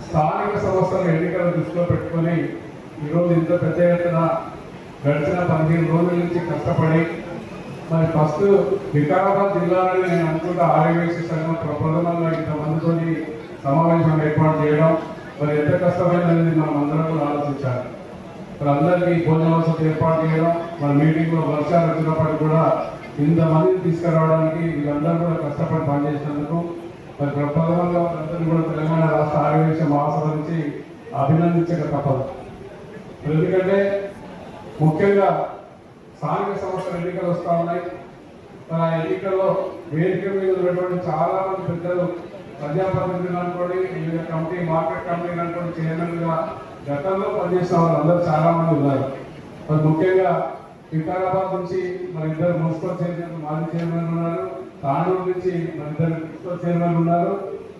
స్థానిక సంస్థల ఎన్నికలు దృష్టిలో పెట్టుకొని ఈరోజు ఇంత పెద్ద ఎత్తున గడిచిన 15 రోజుల నుంచి కష్టపడి మరి ఫస్ట్ వికారాబాద్ జిల్లాలో నేను అనుకుంటా ఆర్యవైశ్య సంఘం ప్రప్రథమంగా ఇంతమందితో సమావేశం ఏర్పాటు చేయడం మరి ఎంత కష్టమైనది మనం అందరం కూడా ఆలోచించాలి. మరి అందరికీ భోజన వసతి ఏర్పాటు చేయడం, మన మీటింగ్లో వర్షాలు వచ్చినప్పటికీ కూడా ఇంతమందిని తీసుకురావడానికి వీళ్ళందరూ కూడా కష్టపడి పనిచేసినందుకు మరి ప్రప్రథమంగా వాళ్ళందరినీ కూడా తెలంగాణ రాష్ట్ర ఆర్యవైశ్య మహాసభ నుంచి అభినందించక తప్పదు. ఎందుకంటే ముఖ్యంగా స్థానిక సంస్థల ఎన్నికలు వస్తూ ఉన్నాయి. ఆ ఎన్నికల్లో వేదిక మీద ఉన్నటువంటి చాలా మంది పెద్దలు ప్రజాప్రతినిధులు అనుకోండి, వివిధ కమిటీ మార్కెట్ కమిటీలు అనుకోండి, చైర్మన్గా గతంలో పనిచేసిన వాళ్ళందరూ చాలా మంది ఉన్నారు. మరి ముఖ్యంగా వికారాబాద్ నుంచి మన 2 మున్సిపల్ చైర్మన్ మాజీ చైర్మన్ ఉన్నారు, తాండూరు నుంచి మన 2 మున్సిపల్ చైర్మన్ ఉన్నారు,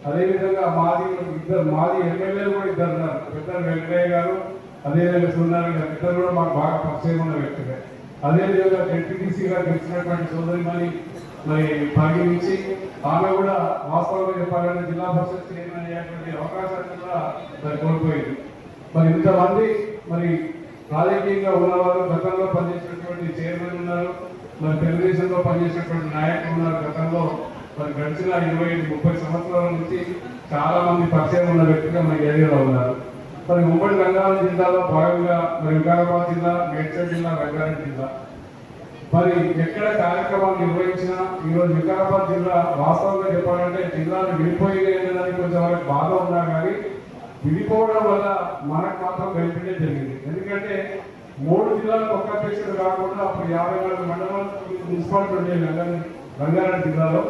అదేవిధంగా మాజీ ఎమ్మెల్యేలు కూడా 2 ఉన్నారు. పెద్దలు వెంకయ్య గారు, అదేవిధంగా సూర్యనారాయణ గారు, ఇద్దరు కూడా మాకు బాగా పరిచయం ఉన్న వ్యక్తులే. అదేవిధంగా జెడ్పీటీసీగా గెలిచినటువంటి సోదరిమణి మరి పరిగణించి ఆమె కూడా వాస్తవంగా చెప్పాలంటే జిల్లా పరిషత్ చైర్మన్ అయ్యేటువంటి అవకాశాన్ని కూడా మరి కోల్పోయింది. మరి ఇంతమంది మరి రాజకీయంగా ఉన్నవారు, గతంలో పనిచేసినటువంటి చైర్మన్ ఉన్నారు, మరి తెలుగుదేశంలో పనిచేసినటువంటి నాయకులు ఉన్నారు. గతంలో మరి గడిచిన 25-30 సంవత్సరాల నుంచి చాలా మంది పరిచయం ఉన్న వ్యక్తిగా మన ఏరియాలో ఉన్నారు. మరి ఉమ్మడి రంగారెడ్డి జిల్లాలో భాగంగా మరి వికారాబాద్ జిల్లా, మేడ్చల్ జిల్లా, రంగారెడ్డి జిల్లా మరి ఎక్కడ కార్యక్రమాలు నిర్వహించినా ఈరోజు వికారాబాద్ జిల్లా వాస్తవంగా చెప్పాలంటే జిల్లాలు విడిపోయేదానికి కొంచెం వరకు బాధ ఉన్నా కానీ విడిపోవడం వల్ల మనకు మాత్రం బెనిఫిటే జరిగింది. ఎందుకంటే 3 జిల్లాలకు ఒక్క అధ్యక్షుడు కాకుండా అప్పుడు 54 మండలాలు మున్సిపాలిటీ ఉండేది రంగారెడ్డి జిల్లాలో.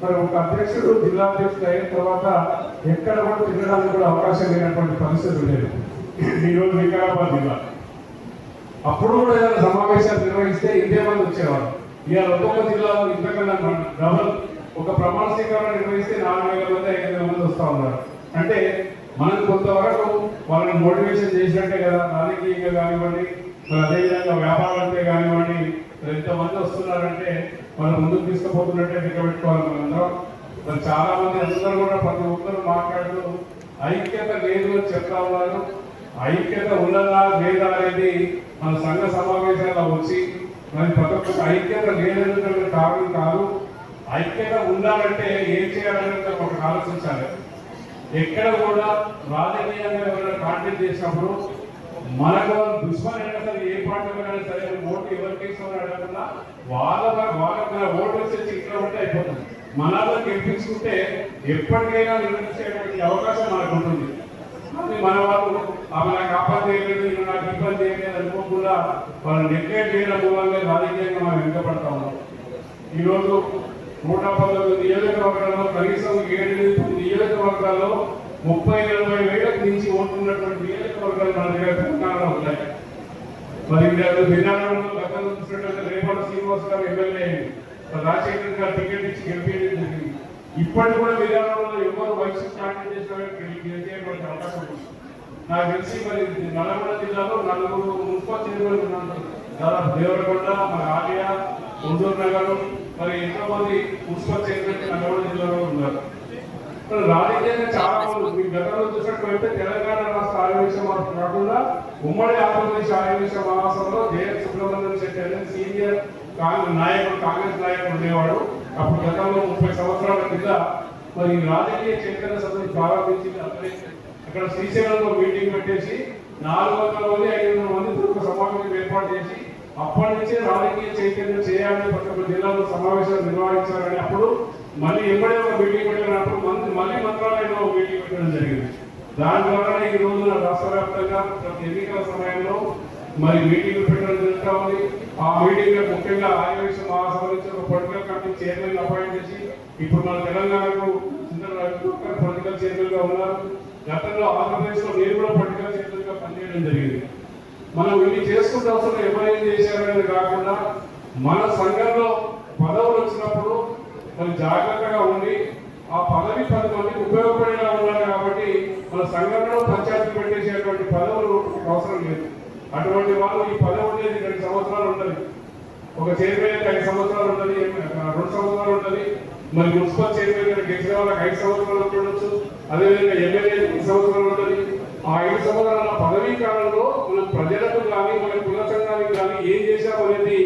మరి ఒక అధ్యక్షుడు జిల్లా అధ్యక్షుడు అయిన తర్వాత ఎక్కడ కూడా తిరగడానికి కూడా అవకాశం లేనటువంటి పరిస్థితి ఉండేది ఈరోజు వికారాబాద్ జిల్లా. అప్పుడు కూడా ఏదైనా సమావేశాలు నిర్వహిస్తే 20 మంది వచ్చేవారు. ఇవాళ ఒక్కొక్క జిల్లాలో ఇంతకన్నా డబల్ ఒక ప్రమాణ స్వీకారం నిర్వహిస్తే 4,000 మంది 5,000 మంది వస్తూ ఉన్నారు. అంటే మనం కొంతవరకు వాళ్ళని మోటివేషన్ చేసినట్టే కదా. రాజకీయంగా కానివ్వండి, మరి అదేవిధంగా వ్యాపారాలంటే కానివ్వండి, ఎంతమంది వస్తున్నారంటే మనం ముందుకు తీసుకుపోతున్నట్టే లెక్క పెట్టుకోవాలి మనందరం. మరి చాలా మంది అందరూ కూడా ప్రతి ఒక్కరు మాట్లాడుతూ ఐక్యత లేదు అని చెప్తా ఉన్నారు. ఐక్యత ఉన్నదా లేదా అనేది మన సంఘ సమావేశాల్లో వచ్చి మరి ప్రతి ఒక్క ఐక్యత లేదనే కారణం కాదు. ఐక్యత ఉండాలంటే ఏం చేయాలనేది ఒక ఆలోచించాలి. ఎక్కడ కూడా రాజకీయంగా ఎవరైనా కాంటాక్ట్ చేసినప్పుడు మనకు దుష్మన్ అయినా సరే, ఏ పార్టీలో సరే ఓటు ఎవరికి ఇస్తామని అడగకుండా వాళ్ళ ఓటు వచ్చి ఇక్కడ ఉంటే అయిపోతుంది. మనలో గెలిపించుకుంటే ఎప్పటికైనా నిర్వహించేటువంటి అవకాశం మనకు ఉంటుంది. మన వాళ్ళు ఆమె నాకు ఆపద చేయలేదు, నాకు ఇబ్బంది చేయలేదు అనుకోకుండా వాళ్ళు నెగ్లెక్ట్ చేయడం మూలంగా రాజకీయంగా మనం వెనుకబడతా ఉన్నాం. ఈరోజు 119 నియోజకవర్గాల్లో కనీసం 7 నియోజకవర్గాల్లో 30-40 వేలకు మించి ఉంటున్నటువంటి నియోజకవర్గాలు మన దగ్గర తెలంగాణలో ఉన్నాయి. మరి విధానంలో గతంలో చూసినట్లయితే రేపటి శ్రీనివాస్ గారు ఎమ్మెల్యే రాజశేఖర్ గారు టికెట్ ఇచ్చి గెలిపేయడం జరిగింది. ఇప్పటి కూడా విధానంలో ఎవరు వయసు కాంటాక్ట్ చేసేటువంటి అవకాశం ఉంది. నాకు తెలిసి మరి నల్గొండ జిల్లాలో 4 మున్సిపల్ చైర్మన్లు ఉన్నారు. దాదాపు దేవరకొండ, మన ఆలయ, గుంటూరు నగరం, మరి ఎంతో మంది మున్సిపల్ చైర్మన్ నల్గొండ జిల్లాలో ఉన్నారు. రాజకీయంగా చాలా మంది గతంలో చూసినట్లయితే తెలంగాణ రాష్ట్ర ఆదివేశ మహాసభ కాకుండా ఉమ్మడి ఆంధ్రప్రదేశ్ ఆదివేశ మహాసభలో జేఎస్ సుబ్రహ్మణ్యం శెట్టి అనేది సీనియర్ నాయకుడు, కాంగ్రెస్ నాయకుడు ఉండేవాడు. అప్పుడు గతంలో 30 సంవత్సరాల కింద మరి రాజకీయ చైతన్య సభను ప్రారంభించి అక్కడ శ్రీశైలంలో మీటింగ్ పెట్టేసి 400 మంది 500 మంది ఒక సమావేశం ఏర్పాటు చేసి అప్పటి నుంచే రాజకీయ చైతన్యం చేయాలని ప్రతి ఒక్క జిల్లాలో సమావేశాలు నిర్వహించాలని అప్పుడు మళ్ళీ ఎప్పుడే ఒక మీటింగ్ పెట్టినప్పుడు మళ్ళీ మంత్రాలయంలో ఒక మీటింగ్ పెట్టడం జరిగింది. దాని ద్వారానే ఈ రోజున రాష్ట్ర వ్యాప్తంగా ప్రతి ఎన్నికల సమయంలో మరి మీటింగ్లు పెట్టడం జరుగుతూ ఉంది. ఆ మీటింగ్ లో ముఖ్యంగా ఆదివేశ మహాసభ నుంచి ఒక పొలిటికల్ కమిటీ చైర్మన్ అపాయింట్ చేసి ఇప్పుడు మన తెలంగాణకు పొలిటికల్ చైర్మన్ గా ఉన్నారు. గతంలో ఆంధ్రప్రదేశ్ లో నేను కూడా పొలిటికల్ చైర్మన్ గా పనిచేయడం జరిగింది. మనం ఇవి చేసుకుంటే అవసరం ఎవరేం చేశారనేది కాకుండా మన సంఘంలో పదవులు వచ్చినప్పుడు మరి జాగ్రత్తగా ఉండి ఆ పదవి 10 మందికి ఉపయోగపడేలా ఉండాలి. కాబట్టి మన సంఘంలో పంచాయతీ పెట్టేసేటువంటి పదవులు అవసరం లేదు. అటువంటి వాళ్ళు ఈ పదవి ఉండేది 2 సంవత్సరాలు ఉంటుంది. ఒక చైర్మన్ 5 సంవత్సరాలు ఉంటుంది, 2 సంవత్సరాలు ఉంటుంది. మరి మున్సిపల్ చైర్మన్ గెలిచిన వాళ్ళకి 5 సంవత్సరాలు ఉండొచ్చు. అదేవిధంగా ఎమ్మెల్యే 3 సంవత్సరాలు ఉంటుంది. ఆ 5 సంవత్సరాల పదవీ కాలంలో మనం ప్రజలకు కానీ మన కుల సంఘానికి కానీ ఏం చేశామనేది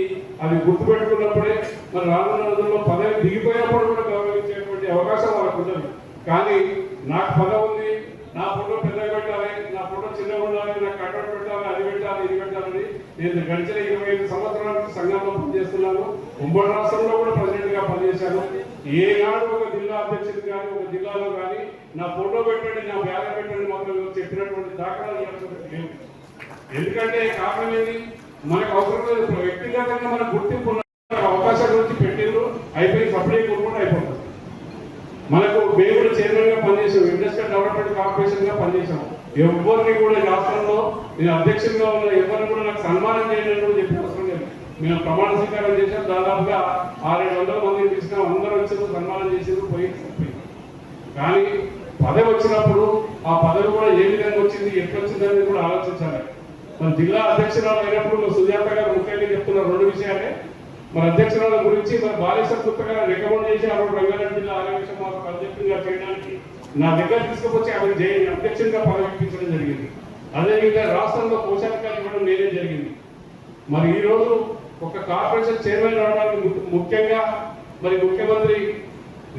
అది గుర్తుపెట్టుకున్నప్పుడే మన రానున్న రోజుల్లో పదవి దిగిపోయినప్పుడు కూడా గౌరవించేటువంటి అవకాశం వాళ్ళకు ఉంటుంది. కానీ నాకు పదవి ఉంది, నా ఫోటో పెద్దగా పెట్టాలి, నా ఫోటో చిన్నగా ఉండాలి, నాకు కట్టడి పెట్టాలి, అది పెట్టాలి, ఇది పెట్టాలని నేను గడిచిన 25 సంవత్సరాల నుంచి సంఘంలో పనిచేస్తున్నాను. ఉమ్మడి రాష్ట్రంలో కూడా ప్రెసిడెంట్ గా పనిచేశాను. ఏనాడు ఒక జిల్లా అధ్యక్షుడు కానీ ఒక జిల్లాలో కానీ నా ఫోటో పెట్టండి, నా బ్యాగ్ పెట్టండి మాత్రం చెప్పినటువంటి దాఖలాలు లేవు. ఎందుకంటే కారణం ఏంటి, మనకు అవసరం లేదు. వ్యక్తిగతంగా మనకు గుర్తింపు అవకాశాల గురించి పెట్టిండ్రు, అయిపోయి సప్లై కూడా అయిపోతుంది. మనకు మేము చైర్మన్ గా పనిచేసాం, ఇండస్ట్రియల్ డెవలప్మెంట్ కార్పొరేషన్ గా పనిచేసాం. ఎవరిని కూడా రాష్ట్రంలో నేను అధ్యక్షుడిగా ఉన్న ఎవరిని కూడా నాకు సన్మానం చేయడం కూడా చెప్పి అవసరం లేదు. మేము ప్రమాణ స్వీకారం చేసాం. దాదాపుగా 600-700 మందిని తీసుకున్నాం. అందరూ వచ్చి సన్మానం చేసేది పోయి. కానీ పదవి వచ్చినప్పుడు ఆ పదవి కూడా ఏ విధంగా వచ్చింది, ఎట్లా వచ్చింది అనేది కూడా ఆలోచించాలి. మన జిల్లా అధ్యక్షురాలు అయినప్పుడు సుజాత గారు ముఖ్యంగా చెప్తున్న 2 విషయాలే. మన అధ్యక్షురాల గురించి మన బాలేశ్వర గుప్తా గారు రికమెండ్ చేసి రంగారెడ్డి జిల్లా ఆదివేశ మహాసభ అధ్యక్షుడిగా చేయడానికి నా దగ్గర తీసుకువచ్చి ఆమె అధ్యక్షుడిగా పదవించడం జరిగింది. అదేవిధంగా రాష్ట్రంలో కోశాధికారి ఇవ్వడం నేనే జరిగింది. మరి ఈ రోజు ఒక కార్పొరేషన్ చైర్మన్ రావడానికి ముఖ్యంగా మరి ముఖ్యమంత్రి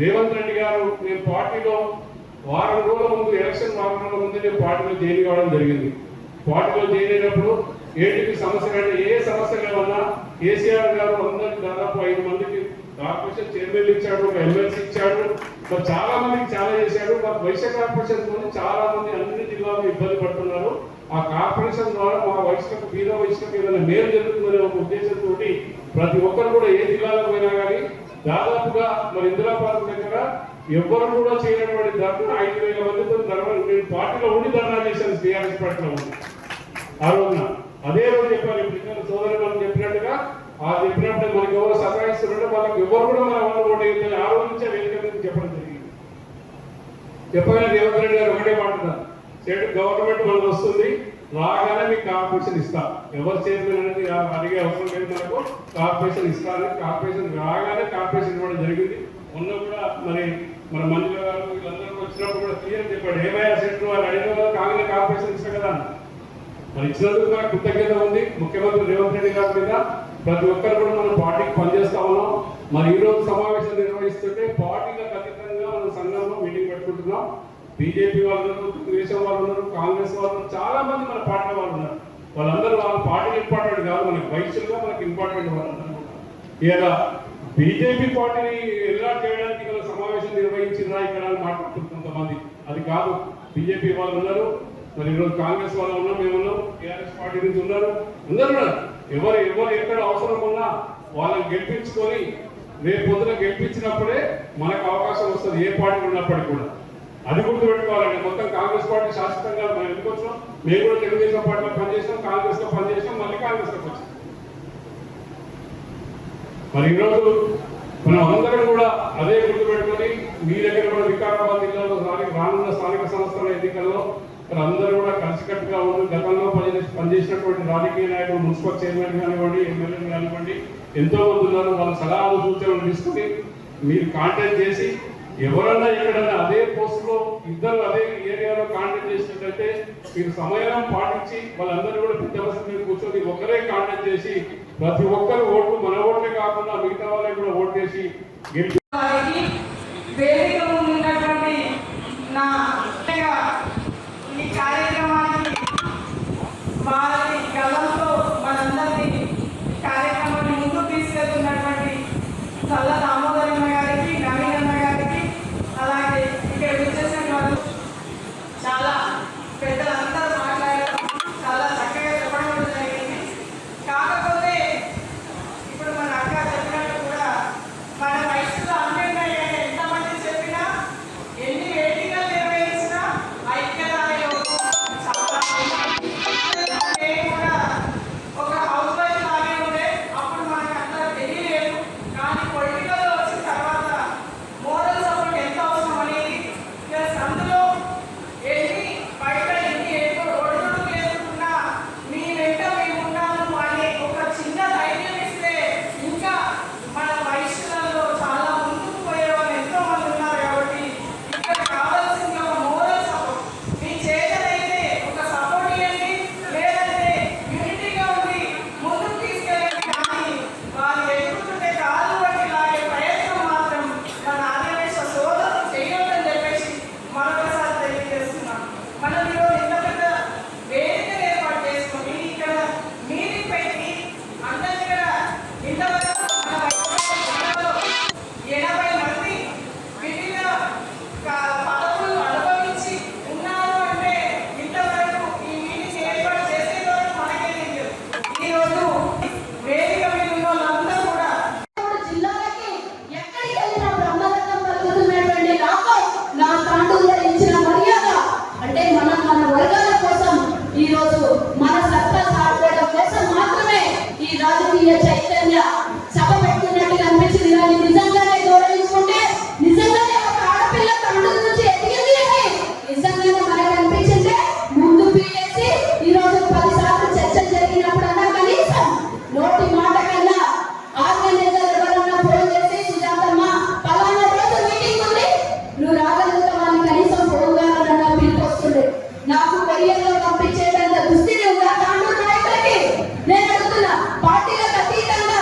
రేవంత్ రెడ్డి గారు నేను పార్టీలో వారం రోజుల ముందు, ఎలక్షన్ వారం రోజుల ముందు నేను పార్టీలో జాయిన్ కావడం జరిగింది. పార్టీలో జాయిన్ అయినప్పుడు ఏంటికి సమస్య అంటే ఏ సమస్య లేవన్నా కేసీఆర్ గారు అందరికి దాదాపు 5 మందికి కార్పొరేషన్ చైర్మన్ ఇచ్చాడు, ఒక ఎమ్మెల్సీ ఇచ్చాడు. మరి చాలా మందికి చాలా చేశాడు. మరి వైశ్య కార్పొరేషన్ చాలా మంది అన్ని జిల్లాలో ఇబ్బంది పడుతున్నారు. ఆ కార్పొరేషన్ ద్వారా మా వైశ్యకు బీద వైశ్యకు ఏదైనా మేలు జరుగుతుందనే ఒక ఉద్దేశంతో ప్రతి ఒక్కరు కూడా ఏ జిల్లాలో పోయినా కానీ దాదాపుగా మరి ఇందిరాబాద్ దగ్గర ఎవరు కూడా చేయనటువంటి ధర్మ 5,000 మందితో ధర్మ నేను పార్టీలో ఉండి ధర్నా చేశాను. టీఆర్ఎస్ పార్టీలో ఉంది ఆ రోజున. అదే రోజు చెప్పారు ఇప్పుడు సోదరు మనం చెప్పినట్టుగా ఆ చెప్పినప్పుడు మనకి ఎవరు సతాయిస్తుంటే వాళ్ళకి ఎవరు కూడా మన వాళ్ళు ఓటు వేయాలి. ఆ రోజు నుంచే వేదిక మీద చెప్పడం జరిగింది. చెప్పగానే రేవంత్ రెడ్డి గారు ఒకటే మాట్లాడారు, స్టేట్ గవర్నమెంట్ మనకు వస్తుంది, రాగానే మీకు కార్పొరేషన్ ఇస్తా, ఎవరు చైర్మన్ అనేది అడిగే అవసరం లేదు, మనకు కార్పొరేషన్ ఇస్తారని కార్పొరేషన్ రాగానే కార్పొరేషన్ ఇవ్వడం జరిగింది. మొన్న కూడా మరి మన మంత్రి గారు వీళ్ళందరూ వచ్చినప్పుడు కూడా క్లియర్ చెప్పాడు, ఏమైనా సెంటర్ వాళ్ళు అడిగిన వాళ్ళు కాగానే కార్పొరేషన్ ఇస్తా కదా. మరి ఇచ్చినందుకు నాకు కృతజ్ఞత ఉంది ముఖ్యమంత్రి రేవంత్ రెడ్డి గారి మీద. ప్రతి ఒక్కరు కూడా మనం పార్టీకి పనిచేస్తా ఉన్నాం. మరి ఈ రోజు సమావేశం నిర్వహిస్తుంటే పార్టీలకు అతీతంగా మనం సంఘంలో మీటింగ్ పెట్టుకుంటున్నాం. బీజేపీ వాళ్ళు ఉన్నారు, తెలుగుదేశం వాళ్ళు ఉన్నారు, కాంగ్రెస్ వాళ్ళు చాలా మంది మన పార్టీ వాళ్ళు ఉన్నారు. వాళ్ళందరూ వాళ్ళ పార్టీకి ఇంపార్టెంట్ కాదు, మనకి వయసులుగా మనకి ఇంపార్టెంట్ వాళ్ళందరూ. ఇలా బీజేపీ పార్టీని ఎలా చేయడానికి గల సమావేశం నిర్వహించిందా ఇక్కడ మాట్లాడుతున్నారు కొంతమంది. అది కాదు, బీజేపీ వాళ్ళు ఉన్నారు, మరి ఈరోజు కాంగ్రెస్ వాళ్ళు ఉన్నాం, మేము ఉన్నాం, టీఆర్ఎస్ పార్టీ నుంచి ఉన్నారు, అందరూ ఉన్నారు. ఎవరు ఎక్కడ అవసరం ఉన్నా వాళ్ళని గెలిపించుకొని రేపు పొద్దున గెలిపించినప్పుడే మనకు అవకాశం వస్తుంది, ఏ పార్టీ ఉన్నప్పటికీ కూడా. అది గుర్తుపెట్టుకోవాలండి. మొత్తం కాంగ్రెస్ పార్టీ శాశ్వతంగా మనం ఎందుకు వచ్చాం? మేము కూడా తెలుగుదేశం పార్టీలో పనిచేసాం, కాంగ్రెస్ లో పనిచేసాం, మళ్ళీ కాంగ్రెస్ లోకి వచ్చాం. మరి ఈరోజు మనం అందరం కూడా అదే గుర్తుపెట్టుకొని మీ దగ్గర కూడా వికారాబాద్ జిల్లాలో రానున్న స్థానిక సంస్థల ఎన్నికల్లో అందరూ కూడా కలిసికట్టుగా ఉండి గతంలో పనిచేసినటువంటి రాజకీయ నాయకులు, మున్సిపల్ చైర్మన్ కానివ్వండి, ఎమ్మెల్యేలు కానివ్వండి, ఎంతో మంది ఉన్నారు. వాళ్ళ సలహాలు సూచనలు తీసుకుని మీరు కాంటాక్ట్ చేసి ఎవరన్నా ఎక్కడన్నా అదే పోస్టులో ఇద్దరు అదే ఏరియాలో కాంటాక్ట్ చేసినట్లయితే మీరు సమయం పాటించి వాళ్ళందరూ కూడా పెద్ద వసతి మీద కూర్చొని ఒకరే కాంటాక్ట్ చేసి ప్రతి ఒక్కరు ఓట్లు మన ఓట్లే కాకుండా మిగతా వాళ్ళకి కూడా ఓటు చేసి గెలిపి ఈ కార్యక్రమానికి వారి గలంతో మనందరినీ కార్యక్రమాన్ని ముందుకు తీసుకెళ్తున్నటువంటి చల్ల దామోదరమ్మ గారికి, నవీనమ్మ గారికి, అలాగే ఇక్కడ విచ్చేసిన వాళ్ళు చాలా పెద్దలందరూ మాట్లాడారు, చాలా చక్కగా చెప్పడం కూడా జరిగింది. కాకపోతే ఇప్పుడు మన అక్క చెప్పినట్టు కూడా మన వయసులో అందంగా ఎంతమంది చెప్పినా ఎన్ని వేదికలు నిర్వహించినా ఐక్యతలో చాలా కూడా ఒక హౌస్ వైఫ్ లాగే ఉండే అప్పుడు మనకు అంత తెలియలేదు. కానీ పొలిటికల్లో వచ్చిన తర్వాత మోరల్ సపోర్ట్ ఎంత అవసరం అనేది ప్లస్ అందులో ఎన్ని బయట ఎన్ని ఒడిదుడుకు లేకుండా మీ వెంట మేము ఉన్నాము అనే ఒక చిన్న ధైర్యం ఇస్తే ఇంకా మన వయసులలో చాలా ముందుకు పోయే వాళ్ళు ఎంతో మంది ఉన్నారు. కాబట్టి ఇక్కడ కావాల్సింది ఒక మోరల్ సపోర్ట్. మీ చేతనైతే ఒక సపోర్ట్ ఇవ్వండి, లేదంటే యూనిటీగా ఉండి ముందుకు తీసుకెళ్ళండి. కానీ వాళ్ళు ఎదుగుతుంటే కాలు బట్టి లాగే ప్రయత్నం మాత్రం మన ఆదివేశ సోదరులు చేయొద్దని చెప్పేసి మరొకసారి తెలియజేస్తున్నాం. మనం ఈరోజు ఇంత పెద్ద వేదికను ఏర్పాటు చేసుకొని ఇక్కడ మీటింగ్ పెట్టి అందరి దగ్గర ఇంతవరకు మన జిల్లాలో 80 మంది వివిధ పదవులు అనుభవించి ఉన్నారు అంటే ఇంతవరకు ఈ మీటింగ్ ఏర్పాటు చేసేంత వరకు మనకే తెలియదు. ఈరోజు వేదిక మీద ఉన్న వాళ్ళందరూ కూడా జిల్లాలకి ఎక్కడికి వెళ్ళినా బ్రహ్మరథం పలుకుతున్నటువంటి నాకు నా తాండూరులో ఇచ్చిన మర్యాద అంటే మన వర్గాల కోసం ఈ రోజు మన సత్తా సాధించడం కోసం మాత్రమే ఈ రాజకీయ చైతన్య సభ పెట్టుకున్నట్టుగా అనిపించింది. కానీ నిజంగానే గౌరవించుకుంటే నిజంగానే ఒక ఆడపిల్ల తాండూరు నుంచి ఎదిగింది అని నిజంగానే మనకు అనిపించింది. ముందు పీఎస్సీ ఈ రోజు 10 సార్లు చర్చలు జరిగినప్పుడన్నా కనీసం నోటి మాట కన్నా ఆర్గనైజర్ ఎవరన్నా ఫోన్ చేసి సుజాతమ్మ పలానా రోజు మీటింగ్ ఉంది నువ్వు రాగలుగుతావని కనీసం ఫోన్ ద్వారా పిలుపు వస్తుంది. నాకు కొరియర్లో పంపించేటంత దుస్థితి ఉందా తాండూరు నాయకులకి? నేను అడుగుతున్నా. పార్టీలకు అతీతంగా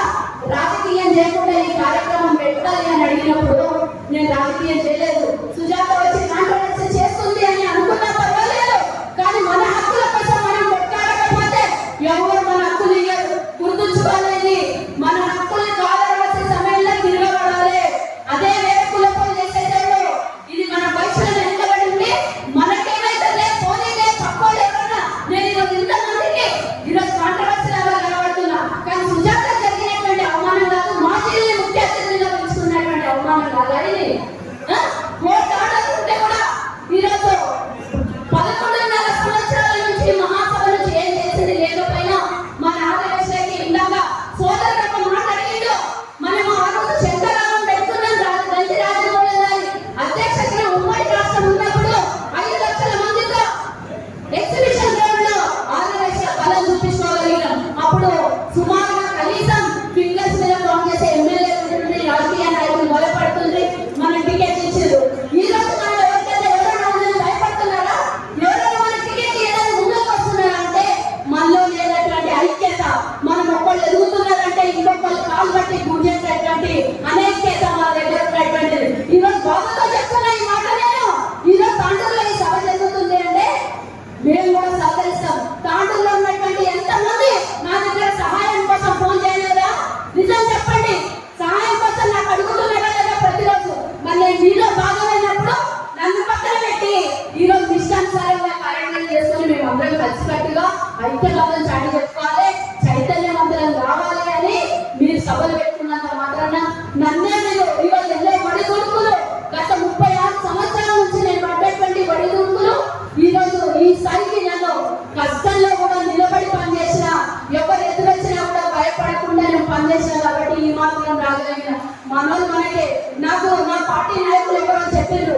అనుకుంటా నేను పనిచేసిన కాబట్టి ఈ మాత్రం రాగలిగిన మనోళ్ళు మనకే. నాకు నా పార్టీ నాయకులు ఎవరో చెప్పారు,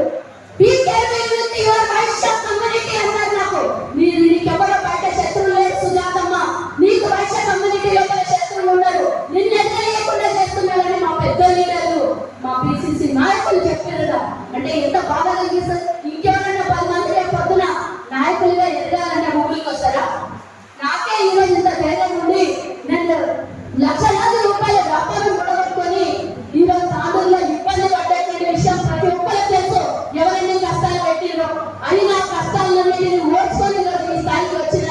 కమ్యూనిటీ అన్నారు నాకు. నీకెవరో బయట శత్రువులు లేరు సుజాతమ్మ, నీకు వైశ్య కమ్యూనిటీ లోపల శత్రువులు ఉన్నారు, నిన్ను ఎదురయ్యకుండా చేస్తున్నారని మా పెద్ద లీడర్లు మా పిసిసి నాయకులు చెప్పారు. అంటే ఎంత బాధ కలిగిస్తుంది. ఇంకెవరైనా 10 మంది రేపు పొద్దున నాయకులుగా ఎదగాలంటే భూమికి వస్తారా? నాకే ఈరోజు ఇంత ధైర్యం ఉండి నేను లక్షలాది రూపాయల వ్యాపారం కూడగొట్టుకొని ఈరోజు తాండూరులో ఇబ్బంది పడ్డటువంటి విషయం ప్రతి ఒక్కరికి తెలుసు. ఎవరైనా కష్టాలు పెట్టిరో అని నా కష్టాలన్నింటినీ ఓడ్చుకొని ఈరోజు ఈ స్థాయికి వచ్చిన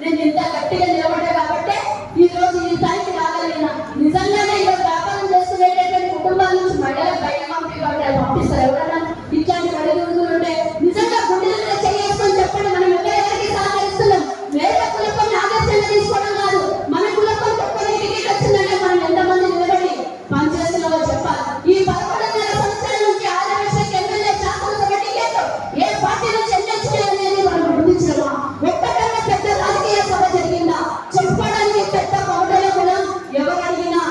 నేను ఇంత గట్టిగా నిలబడ్డా కాబట్టి ఈ రోజు ఈ స్థాయికి రాగలిగిన. నిజంగానే ఈరోజు వ్యాపారం చేసుకునేటటువంటి కుటుంబాల నుంచి మహిళలు బయట పంపిస్తారు. ఎవరైనా ఇట్లాంటి బడిగుడుగులు ఉంటే నిజంగా గుండెల్లో చేసుకొని చెప్పండి. మనం ఎక్కడెక్కడికి సహకరిస్తున్నాం. వేరే కులపం ఆదర్శంగా తీసుకోవడం కాదు, మన కులపం తప్పని టికెట్ వచ్చిందంటే మనం ఎంతమంది నిలబడి పనిచేస్తున్నామో చెప్పాలి. ఈ 11.5 సంవత్సరాల నుంచి ఆర్యవైశ్యకి ఎమ్మెల్యే శాసనసభ టికెట్ ఏ పార్టీ నుంచి ఎన్నొచ్చినాయనేది మనం గుర్తించడమా? ఒక్కటన్నా పెద్ద రాజకీయ సభ జరిగిందా? చెప్పుకోవడానికి పెద్ద పౌరుల కులం ఎవరు అడిగినా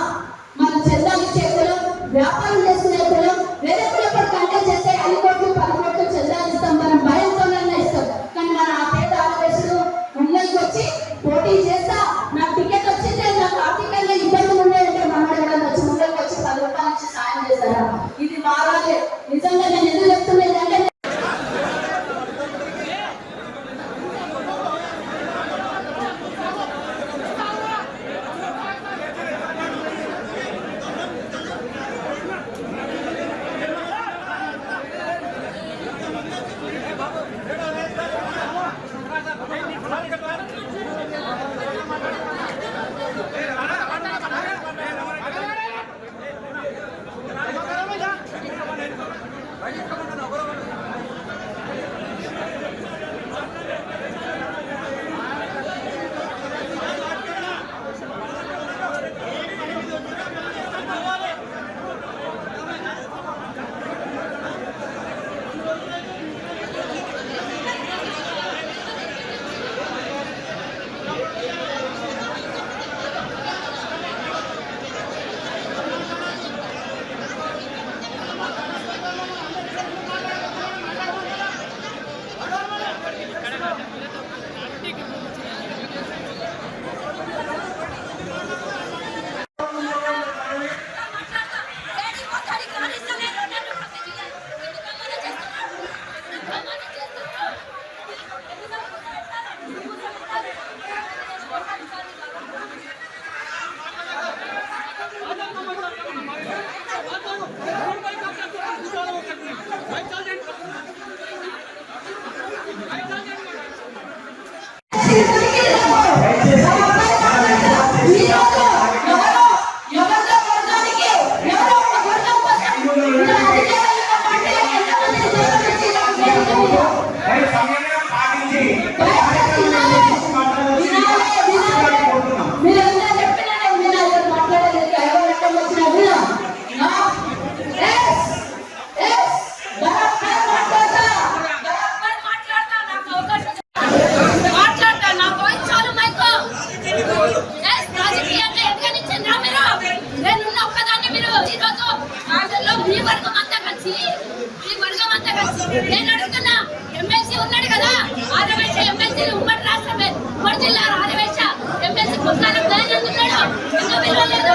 మనం చందాలిచ్చే కులం, వ్యాపారం చేసుకునే కులం, వేరే కులపడి కంటెస్ట్ చేస్తే 5 కోట్లు 10 కోట్లు చందాలు ఇస్తాం, మనం భయంతోనే ఇస్తాం. కానీ మన ఆ పేద ఆర్యవైశ్యులు ముందుకు వచ్చి పోటీ చేస్తా నాకు టికెట్ వచ్చిందే, నాకు ఆర్థికంగా ఇబ్బందులు ఉన్నాయంటే మనవాడు కూడా వచ్చి ముందుకు వచ్చి 10 రూపాయలు ఇచ్చి సాయం చేస్తారా? ఇది మారాలి. నిజంగా నేను ఎందుకు చెప్తున్నది అంటే నేను అడుగుతున్నా, ఎమ్మెల్సీ ఉన్నాడు కదా, ఆర్యవైశ్య ఎమ్మెల్సీ ఉమ్మడి రాష్ట్రమే, ఉమ్మడి జిల్లా ఆర్యవైశ్య ఎమ్మెల్సీ కొట్టాలి ఉన్నాడు, ఎందుకు వెళ్ళలేదు?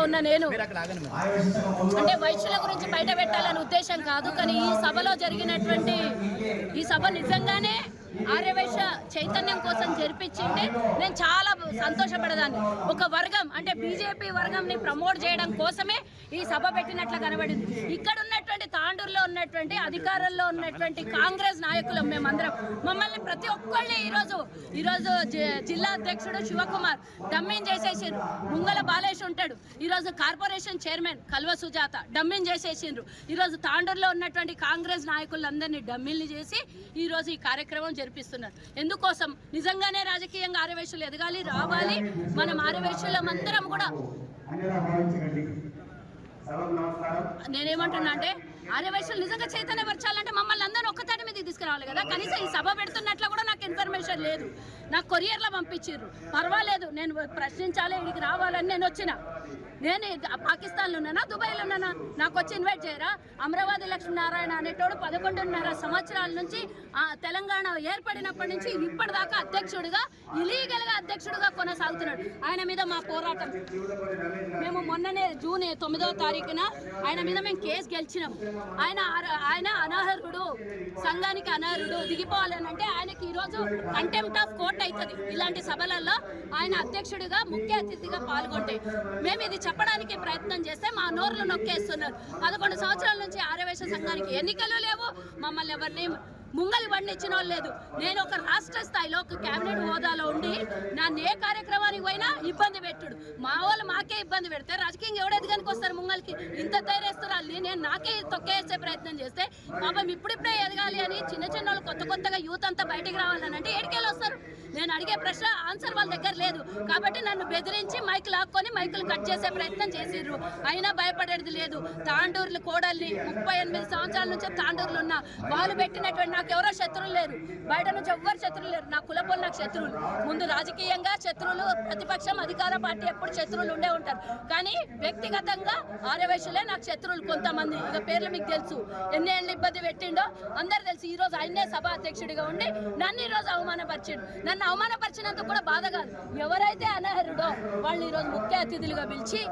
ఉన్న చెప్తున్నా నేను. అంటే వైశ్యుల గురించి బయట పెట్టాలనే ఉద్దేశం కాదు, కానీ ఈ సభలో జరిగినటువంటి ఈ సభ నిజంగానే ఆర్యవైశ్య చైతన్యం కోసం జరిపించింది. నేను చాలా సంతోషపడదాన్ని. ఒక వర్గం అంటే బీజేపీ వర్గంని ప్రమోట్ చేయడం కోసమే ఈ సభ పెట్టినట్లు కనబడింది. ఇక్కడ ఉన్నటువంటి తాండూరులో ఉన్నటువంటి అధికారంలో ఉన్నటువంటి కాంగ్రెస్ నాయకులం మేమందరం, మమ్మల్ని ప్రతి ఒక్కళ్ళని ఈరోజు జిల్లా అధ్యక్షుడు శివకుమార్ డమ్మింగ్ చేసేసిండ్రు. ముంగల బాలేష్ ఉంటాడు, ఈరోజు కార్పొరేషన్ చైర్మన్ కల్వ సుజాత డమ్మింగ్ చేసేసిండ్రు. ఈరోజు తాండూరులో ఉన్నటువంటి కాంగ్రెస్ నాయకులందరినీ డమ్మిల్ని చేసి ఈరోజు ఈ కార్యక్రమం జరిపిస్తున్నారు. ఎందుకోసం? నిజంగానే రాజకీయంగా ఆర్యవైశ్యులు ఎదగాలి, రావాలి. మనం ఆర్యవైశ్యులమందరం కూడా నేనేమంటున్నా అంటే ఆర్యవైశ్యులు నిజంగా చైతన్యపరచాలంటే మమ్మల్ని అందరూ ఒక్కతాటి మీద తీసుకురావాలి కదా. కనీసం ఈ సభ పెడుతున్నట్లు కూడా నాకు ఇన్ఫర్మేషన్ లేదు. నాకు కొరియర్లో పంపించారు. పర్వాలేదు, నేను ప్రశ్నించాలి, ఇక్కడికి రావాలని నేను వచ్చిన. నేను పాకిస్తాన్లో ఉన్నానా, దుబాయ్లో ఉన్నానా? నాకు వచ్చి ఇన్వైట్ చేయరా? అమరావతి లక్ష్మీనారాయణ అనేటోడు 11.5 సంవత్సరాల నుంచి తెలంగాణ ఏర్పడినప్పటి నుంచి ఇప్పటిదాకా అధ్యక్షుడిగా ఇలీగల్గా అధ్యక్షుడిగా కొనసాగుతున్నాడు. ఆయన మీద మా పోరాటం. మేము మొన్ననే జూన్ 9వ తారీఖున ఆయన మీద మేము కేసు గెలిచినాం. ఆయన అనర్హుడు, సంఘానికి అనర్హుడు, దిగిపోవాలని అంటే ఆయనకి ఈరోజు కంటెంప్ట్ ఆఫ్ కోర్ట్ అవుతుంది. ఇలాంటి సభలలో ఆయన అధ్యక్షుడిగా ముఖ్య అతిథిగా పాల్గొంటే మేము ఇది చెప్పడానికి ప్రయత్నం చేస్తే మా నోర్లు నొక్కేస్తున్నారు. 11 సంవత్సరాల నుంచి ఆర్యవైశ్య సంఘానికి ఎన్నికలు లేవు, మమ్మల్ని ఎవరిని ముంగలి బండి ఇచ్చిన వాళ్ళు లేదు. నేను ఒక రాష్ట్ర స్థాయిలో ఒక కేబినెట్ హోదాలో ఉండి నన్ను ఏ కార్యక్రమానికి పోయినా ఇబ్బంది పెట్టుడు. మా వాళ్ళు మాకే ఇబ్బంది పెడితే రాజకీయంగా ఎవడు ఎదగానికి వస్తారు? ముంగలికి ఇంత ధైర్యస్తురాల్ని నేను నాకే తొక్కేసే ప్రయత్నం చేస్తే పాపం ఇప్పుడిప్పుడే ఎదగాలి అని చిన్న చిన్న వాళ్ళు కొత్తగా యూత్ అంతా బయటికి రావాలని అంటే ఏడికేళ్ళు వస్తారు? నేను అడిగే ప్రశ్న ఆన్సర్ వాళ్ళ దగ్గర లేదు. కాబట్టి నన్ను బెదిరించి మైక్ లాక్కొని మైకులు కట్ చేసే ప్రయత్నం చేసిర్రు. అయినా భయపడేది లేదు. తాండూరులు కోడల్ని 38 సంవత్సరాల నుంచి తాండూరులు ఉన్న వాళ్ళు పెట్టినటువంటి నాకు ఎవరో శత్రువులు లేరు, బయట నుంచి ఎవ్వరు శత్రువులు లేరు. నా కులపోలు నాకు శత్రువులు. ముందు రాజకీయంగా శత్రువులు, ప్రతిపక్షం అధికార పార్టీ ఎప్పుడు శత్రువులు ఉండే ఉంటారు. కానీ వ్యక్తిగతంగా ఆర్యవైశ్యులే నాకు శత్రువులు కొంతమంది. ఇక పేర్లు మీకు తెలుసు, ఎన్ని ఏళ్ళు ఇబ్బంది పెట్టిండో అందరు తెలుసు. ఈ రోజు ఆయనే సభ అధ్యక్షుడిగా ఉండి నన్ను ఈరోజు అవమానపరిచిండు. నన్ను అవమానపరిచినందుకు కూడా బాధ కాదు. ఎవరైతే అనర్హుడో వాళ్ళు ఈరోజు ముఖ్య అతిథులుగా పిలిచి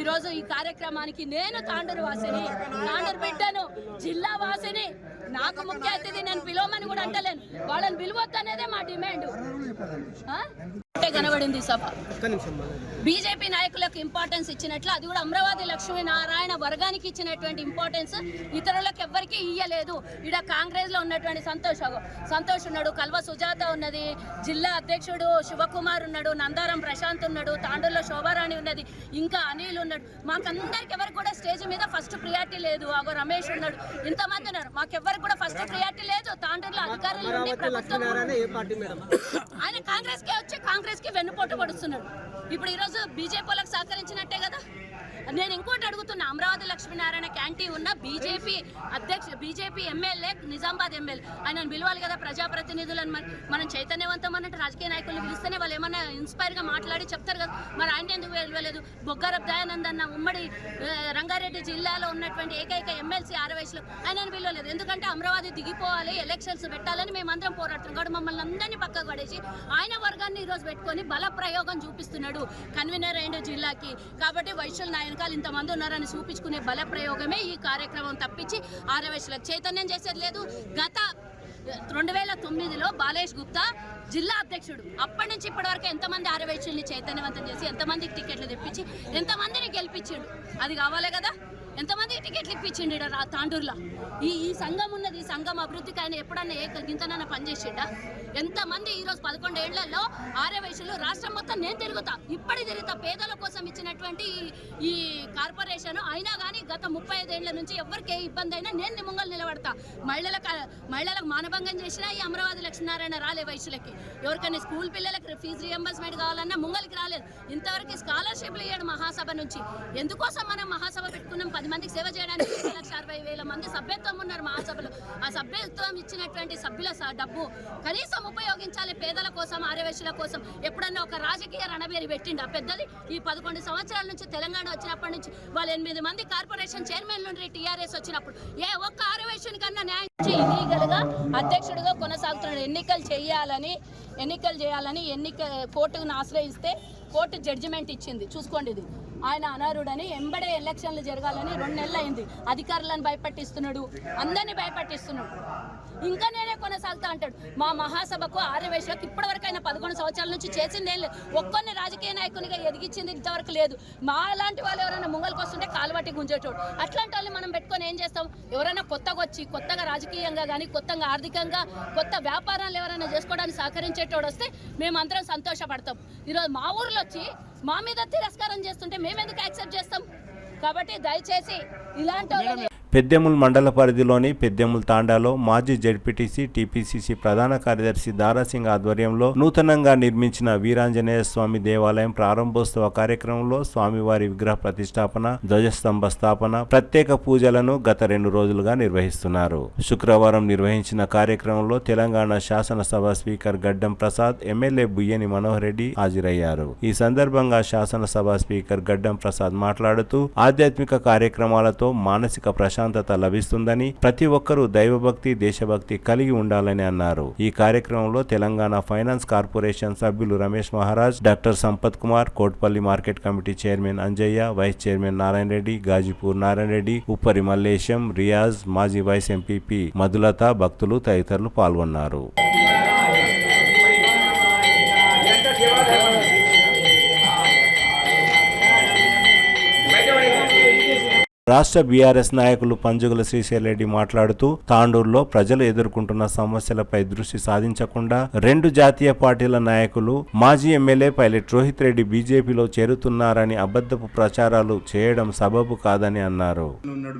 ఈరోజు ఈ కార్యక్రమానికి నేను తాండూరు వాసిని, తాండూరు బిడ్డను, జిల్లా వాసిని, నాకు ముఖ్య అతిథి నేను పిలవమని కూడా అంటలేను. వాళ్ళని పిలవద్దు అనేదే మా డిమాండ్. కనబడింది సభ. బీజేపీ నాయకులకు ఇంపార్టెన్స్ ఇచ్చినట్లు అది కూడా అమరావతి లక్ష్మీనారాయణ వర్గానికి ఇచ్చినటువంటి ఇంపార్టెన్స్ ఇతరులకు ఎవ్వరికీ ఇయ్యలేదు. ఇక్కడ కాంగ్రెస్ లో ఉన్నటువంటి సంతోష్ ఉన్నాడు, కల్వ సుజాత ఉన్నది, జిల్లా అధ్యక్షుడు శివకుమార్ ఉన్నాడు, నందారం ప్రశాంత్ ఉన్నాడు, తాండూరులో శోభారాణి ఉన్నది, ఇంకా అనిల్ ఉన్నాడు. మాకందరికి ఎవరికి కూడా స్టేజ్ మీద ఫస్ట్ ప్రియారిటీ లేదు. అగో రమేష్ ఉన్నాడు, ఇంతమంది ఉన్నారు. మాకెవ్వరికి కూడా ఫస్ట్ ప్రియారిటీ లేదు. తాండూరులో అధికారులు ఆయన కాంగ్రెస్ కే వచ్చి కాంగ్రెస్ కి వెన్నుపోటు పడుస్తున్నాడు. ఇప్పుడు ఈరోజు బీజేపీ వాళ్ళకి సహకరించినట్టే కదా. నేను ఇంకోటి అడుగుతున్నా, అమరావతి లక్ష్మీనారాయణ క్యాంటీ ఉన్న బీజేపీ ఎమ్మెల్యే, నిజామాబాద్ ఎమ్మెల్యే, ఆయనను పిలవాలి కదా ప్రజాప్రతినిధులను. మనం చైతన్యవంతం అన్నట్టు రాజకీయ నాయకులను పిలిస్తేనే వాళ్ళు ఏమన్నా ఇన్స్పైర్గా మాట్లాడి చెప్తారు కదా. మరి ఆయన ఎందుకు పిలవలేదు? బొగ్గారపు దయానంద్ అన్న ఉమ్మడి రంగారెడ్డి జిల్లాలో ఉన్నటువంటి ఏకైక ఎమ్మెల్సీ ఆర్యవైశ్యులు, ఆయనను పిలవలేదు. ఎందుకంటే అమరావతి దిగిపోవాలి, ఎలక్షన్స్ పెట్టాలని మేమందరం పోరాడుతున్నాం. కాబట్టి మమ్మల్ని అందరినీ పక్కకు పడేసి ఆయన వర్గాన్ని ఈరోజు పెట్టుకొని బల ప్రయోగం చూపిస్తున్నాడు కన్వీనర్ అయిన జిల్లాకి. కాబట్టి వైశ్యుల నాయకులు ఇంతమంది ఉన్నారని చూపించుకునే బల ప్రయోగమే ఈ కార్యక్రమం తప్పించి ఆర్యవైశ్యులకు చైతన్యం చేసేది లేదు. గత 2009లో బాలేష్ గుప్తా జిల్లా అధ్యక్షుడు. అప్పటి నుంచి ఇప్పటి వరకు ఎంతమంది ఆర్యవైశ్యుల్ని చైతన్యవంతం చేసి, ఎంతమందికి టికెట్లు తెప్పించి, ఎంతమందిని గెలిపించాడు? అది కావాలి కదా. ఎంతమంది టికెట్లు ఇప్పించిండు ఇక్కడ తాండూరులో? ఈ సంఘం ఉన్నది, ఈ సంఘం అభివృద్ధికి ఆయన ఎప్పుడన్నా గింతనన్నా పనిచేసిండా? ఎంతమంది ఈరోజు 11 ఏళ్లలో ఆర్యవైశ్యులు రాష్ట్రం మొత్తం నేను తిరుగుతా, ఇప్పటి తిరుగుతా. పేదల కోసం ఇచ్చినటువంటి ఈ కార్పొరేషన్ అయినా కానీ గత 35 ఏళ్ల నుంచి ఎవరికి ఏ ఇబ్బంది అయినా నేను ముంగలు నిలబడతా. మహిళలకు మానభంగం చేసినా ఈ అమరావతి లక్ష్మీనారాయణ రాలే వైశ్యులకి. ఎవరికైనా స్కూల్ పిల్లలకి ఫీజు రియంబర్స్మెంట్ కావాలన్నా ముంగలికి రాలేదు. ఇంతవరకు స్కాలర్షిప్లు ఇవ్వడం మహాసభ నుంచి. ఎందుకోసం మనం మహాసభ పెట్టుకున్నాం? 10 మందికి సేవ చేయడానికి. 1,60,000 మంది సభ్యత్వం ఉన్నారు మహాసభలో. ఆ సభ్యత్వం ఇచ్చినటువంటి సభ్యుల డబ్బు కనీసం ఉపయోగించాలి పేదల కోసం, ఆర్యవైశ్యుల కోసం. ఎప్పుడన్నా ఒక రాజకీయ రణబేరి పెట్టిండా పెద్దది? ఈ 11 సంవత్సరాల నుంచి తెలంగాణ వచ్చినప్పటి నుంచి వాళ్ళు 8 మంది కార్పొరేషన్ చైర్మన్ నుండి టీఆర్ఎస్ వచ్చినప్పుడు ఏ ఒక్క ఆర్యవైశ్యుని కన్నా న్యాయం ఇలీగల్ గా అధ్యక్షుడిగా కొనసాగుతున్నాడు. ఎన్నికలు చేయాలని కోర్టును ఆశ్రయిస్తే కోర్టు జడ్జిమెంట్ ఇచ్చింది. చూసుకోండి, ఇది ఆయన అనర్హుడని ఎంబడే ఎలక్షన్లు జరగాలని 2 నెలలు అయింది. అధికారులను భయపట్టిస్తున్నాడు, అందరినీ భయపట్టిస్తున్నాడు. ఇంకా నేనే కొనసాగుతా అంటాడు. మా మహాసభకు ఆర్యవేశ్యకు ఇప్పటివరకు ఆయన 11 సంవత్సరాల నుంచి చేసిందేం లేదు. ఒక్కొన్ని రాజకీయ నాయకునిగా ఎదిగించింది ఇంతవరకు లేదు. మా లాంటి వాళ్ళు ఎవరైనా ముంగల్కి వస్తుంటే కాలువట్టి గుంజేటోడు. అట్లాంటి వాళ్ళని మనం పెట్టుకొని ఏం చేస్తాం? ఎవరైనా కొత్తగా వచ్చి కొత్తగా రాజకీయంగా కానీ కొత్తగా ఆర్థికంగా కొత్త వ్యాపారాలు ఎవరైనా చేసుకోవడానికి సహకరించేటోడు వస్తే మేమందరం సంతోషపడతాం. ఈరోజు మా ఊర్లో వచ్చి మా మీద తిరస్కారం చేస్తుంటే మేమెందుకు యాక్సెప్ట్ చేస్తాం? కాబట్టి దయచేసి ఇలాంటి పెద్దెముల్ మండల పరిధిలోని పెద్దెముల్ తాండాలో మాజీ జెడ్పీటీసీ టీపీసీసీ ప్రధాన కార్యదర్శి దారాసింగ్ ఆధ్వర్యంలో నూతనంగా నిర్మించిన వీరాంజనేయ స్వామి దేవాలయం ప్రారంభోత్సవ కార్యక్రమంలో స్వామివారి విగ్రహ ప్రతిష్టాపన, ధ్వజస్తంభ స్థాపన, ప్రత్యేక పూజలను గత 2 రోజులుగా నిర్వహిస్తున్నారు. శుక్రవారం నిర్వహించిన కార్యక్రమంలో తెలంగాణ శాసనసభ స్పీకర్ గడ్డం ప్రసాద్, ఎమ్మెల్యే బుయ్యని మనోహర్ రెడ్డి హాజరయ్యారు. ఈ సందర్భంగా శాసనసభ స్పీకర్ గడ్డం ప్రసాద్ మాట్లాడుతూ ఆధ్యాత్మిక కార్యక్రమాలతో మానసిక ప్రశాంతత లభిస్తుందని, ప్రతి ఒక్కరూ దైవభక్తి, దేశభక్తి కలిగి ఉండాలని అన్నారు. ఈ కార్యక్రమంలో తెలంగాణ ఫైనాన్స్ కార్పొరేషన్ సభ్యులు Ramesh Maharaj, doctor Sampath Kumar, Kotpalli market committee chairman Anjaiah, vice chairman Narayana Reddy, Ghazipur Narayana Reddy, Uppari Mallesham, Riyaz, మాజీ వైస్ ఎంపీపీ మధులత, భక్తులు తదితరులు పాల్గొన్నారు. రాష్ట్ర బీఆర్ఎస్ నాయకులు పంజుగుల శ్రీశైలరెడ్డి మాట్లాడుతూ తాండూరులో ప్రజలు ఎదుర్కొంటున్న సమస్యలపై దృష్టి సాధించకుండా 2 జాతీయ పార్టీల నాయకులు మాజీ ఎమ్మెల్యే పైలట్ రోహిత్ రెడ్డి బీజేపీలో చేరుతున్నారని అబద్ధపు ప్రచారాలు చేయడం సబబు కాదని అన్నారు.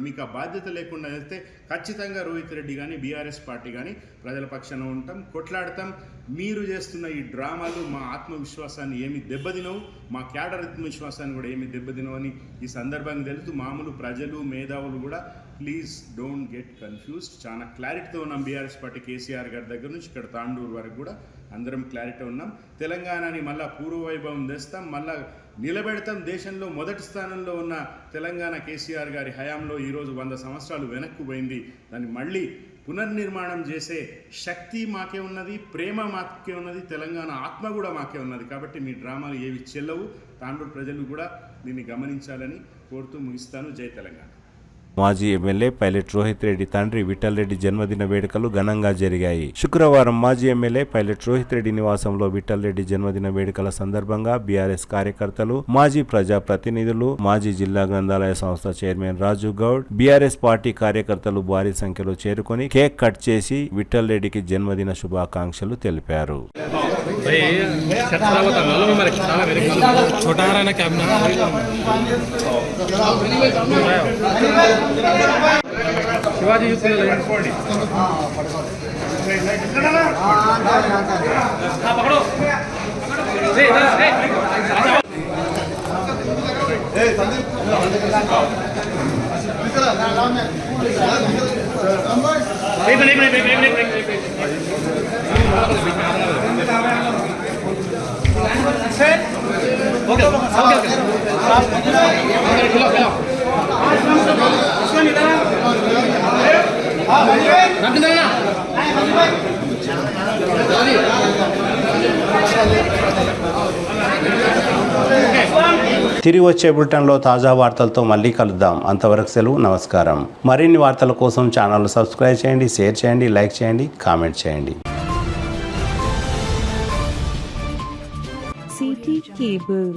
మీకు ఆ బాధ్యత లేకుండా వెళ్తే ఖచ్చితంగా రోహిత్ రెడ్డి కానీ బీఆర్ఎస్ పార్టీ కానీ ప్రజల పక్షాన ఉంటాం, కొట్లాడతాం. మీరు చేస్తున్న ఈ డ్రామాలు మా ఆత్మవిశ్వాసాన్ని ఏమి దెబ్బతినవు, మా క్యాడర్ ఆత్మవిశ్వాసాన్ని కూడా ఏమి దెబ్బతినవు అని ఈ సందర్భంగా తెలుస్తూ మామూలు ప్రజలు, మేధావులు కూడా ప్లీజ్ డోంట్ గెట్ కన్ఫ్యూజ్డ్. చాలా క్లారిటీతో ఉన్నాం. బీఆర్ఎస్ పార్టీ కేసీఆర్ గారి దగ్గర నుంచి ఇక్కడ తాండూరు వరకు కూడా అందరం క్లారిటీ ఉన్నాం. తెలంగాణని మళ్ళా పూర్వవైభవం తెస్తాం, మళ్ళా నిలబెడతాం. దేశంలో మొదటి స్థానంలో ఉన్న తెలంగాణ కేసీఆర్ గారి హయాంలో ఈరోజు 100 సంవత్సరాలు వెనక్కు పోయింది. దాన్ని మళ్ళీ పునర్నిర్మాణం చేసే శక్తి మాకే ఉన్నది, ప్రేమ మాకే ఉన్నది, తెలంగాణ ఆత్మ కూడా మాకే ఉన్నది. కాబట్టి మీ డ్రామాలు ఏవి చెల్లవు. తాండూరు ప్రజలు కూడా దీన్ని గమనించాలని కోరుతూ ముగిస్తాను. జై తెలంగాణ. మాజీ ఎమ్మెల్యే పైలట్ రోహిత్ రెడ్డి తండ్రి విఠల్ రెడ్డి జన్మదిన వేడుకలు ఘనంగా జరిగాయి. శుక్రవారం మాజీ ఎమ్మెల్యే పైలట్ రోహిత్ రెడ్డి నివాసంలో విఠల్ రెడ్డి జన్మదిన వేడుకల సందర్భంగా బీఆర్ఎస్ కార్యకర్తలు, మాజీ ప్రజా ప్రతినిధులు, మాజీ జిల్లా గ్రంథాలయ సంస్థ చైర్మన్ రాజు గౌడ్, బీఆర్ఎస్ పార్టీ కార్యకర్తలు భారీ సంఖ్యలో చేరుకొని కేక్ కట్ చేసి విఠల్ రెడ్డికి జన్మదిన శుభాకాంక్షలు తెలిపారు. शिवाजी पकड़ो తిరిగి వచ్చే బులెటిన్లో తాజా వార్తలతో మళ్ళీ కలుద్దాం. అంతవరకు సెలవు, నమస్కారం. మరిన్ని వార్తల కోసం ఛానల్ సబ్స్క్రైబ్ చేయండి, షేర్ చేయండి, లైక్ చేయండి, కామెంట్ చేయండి. CT Cable.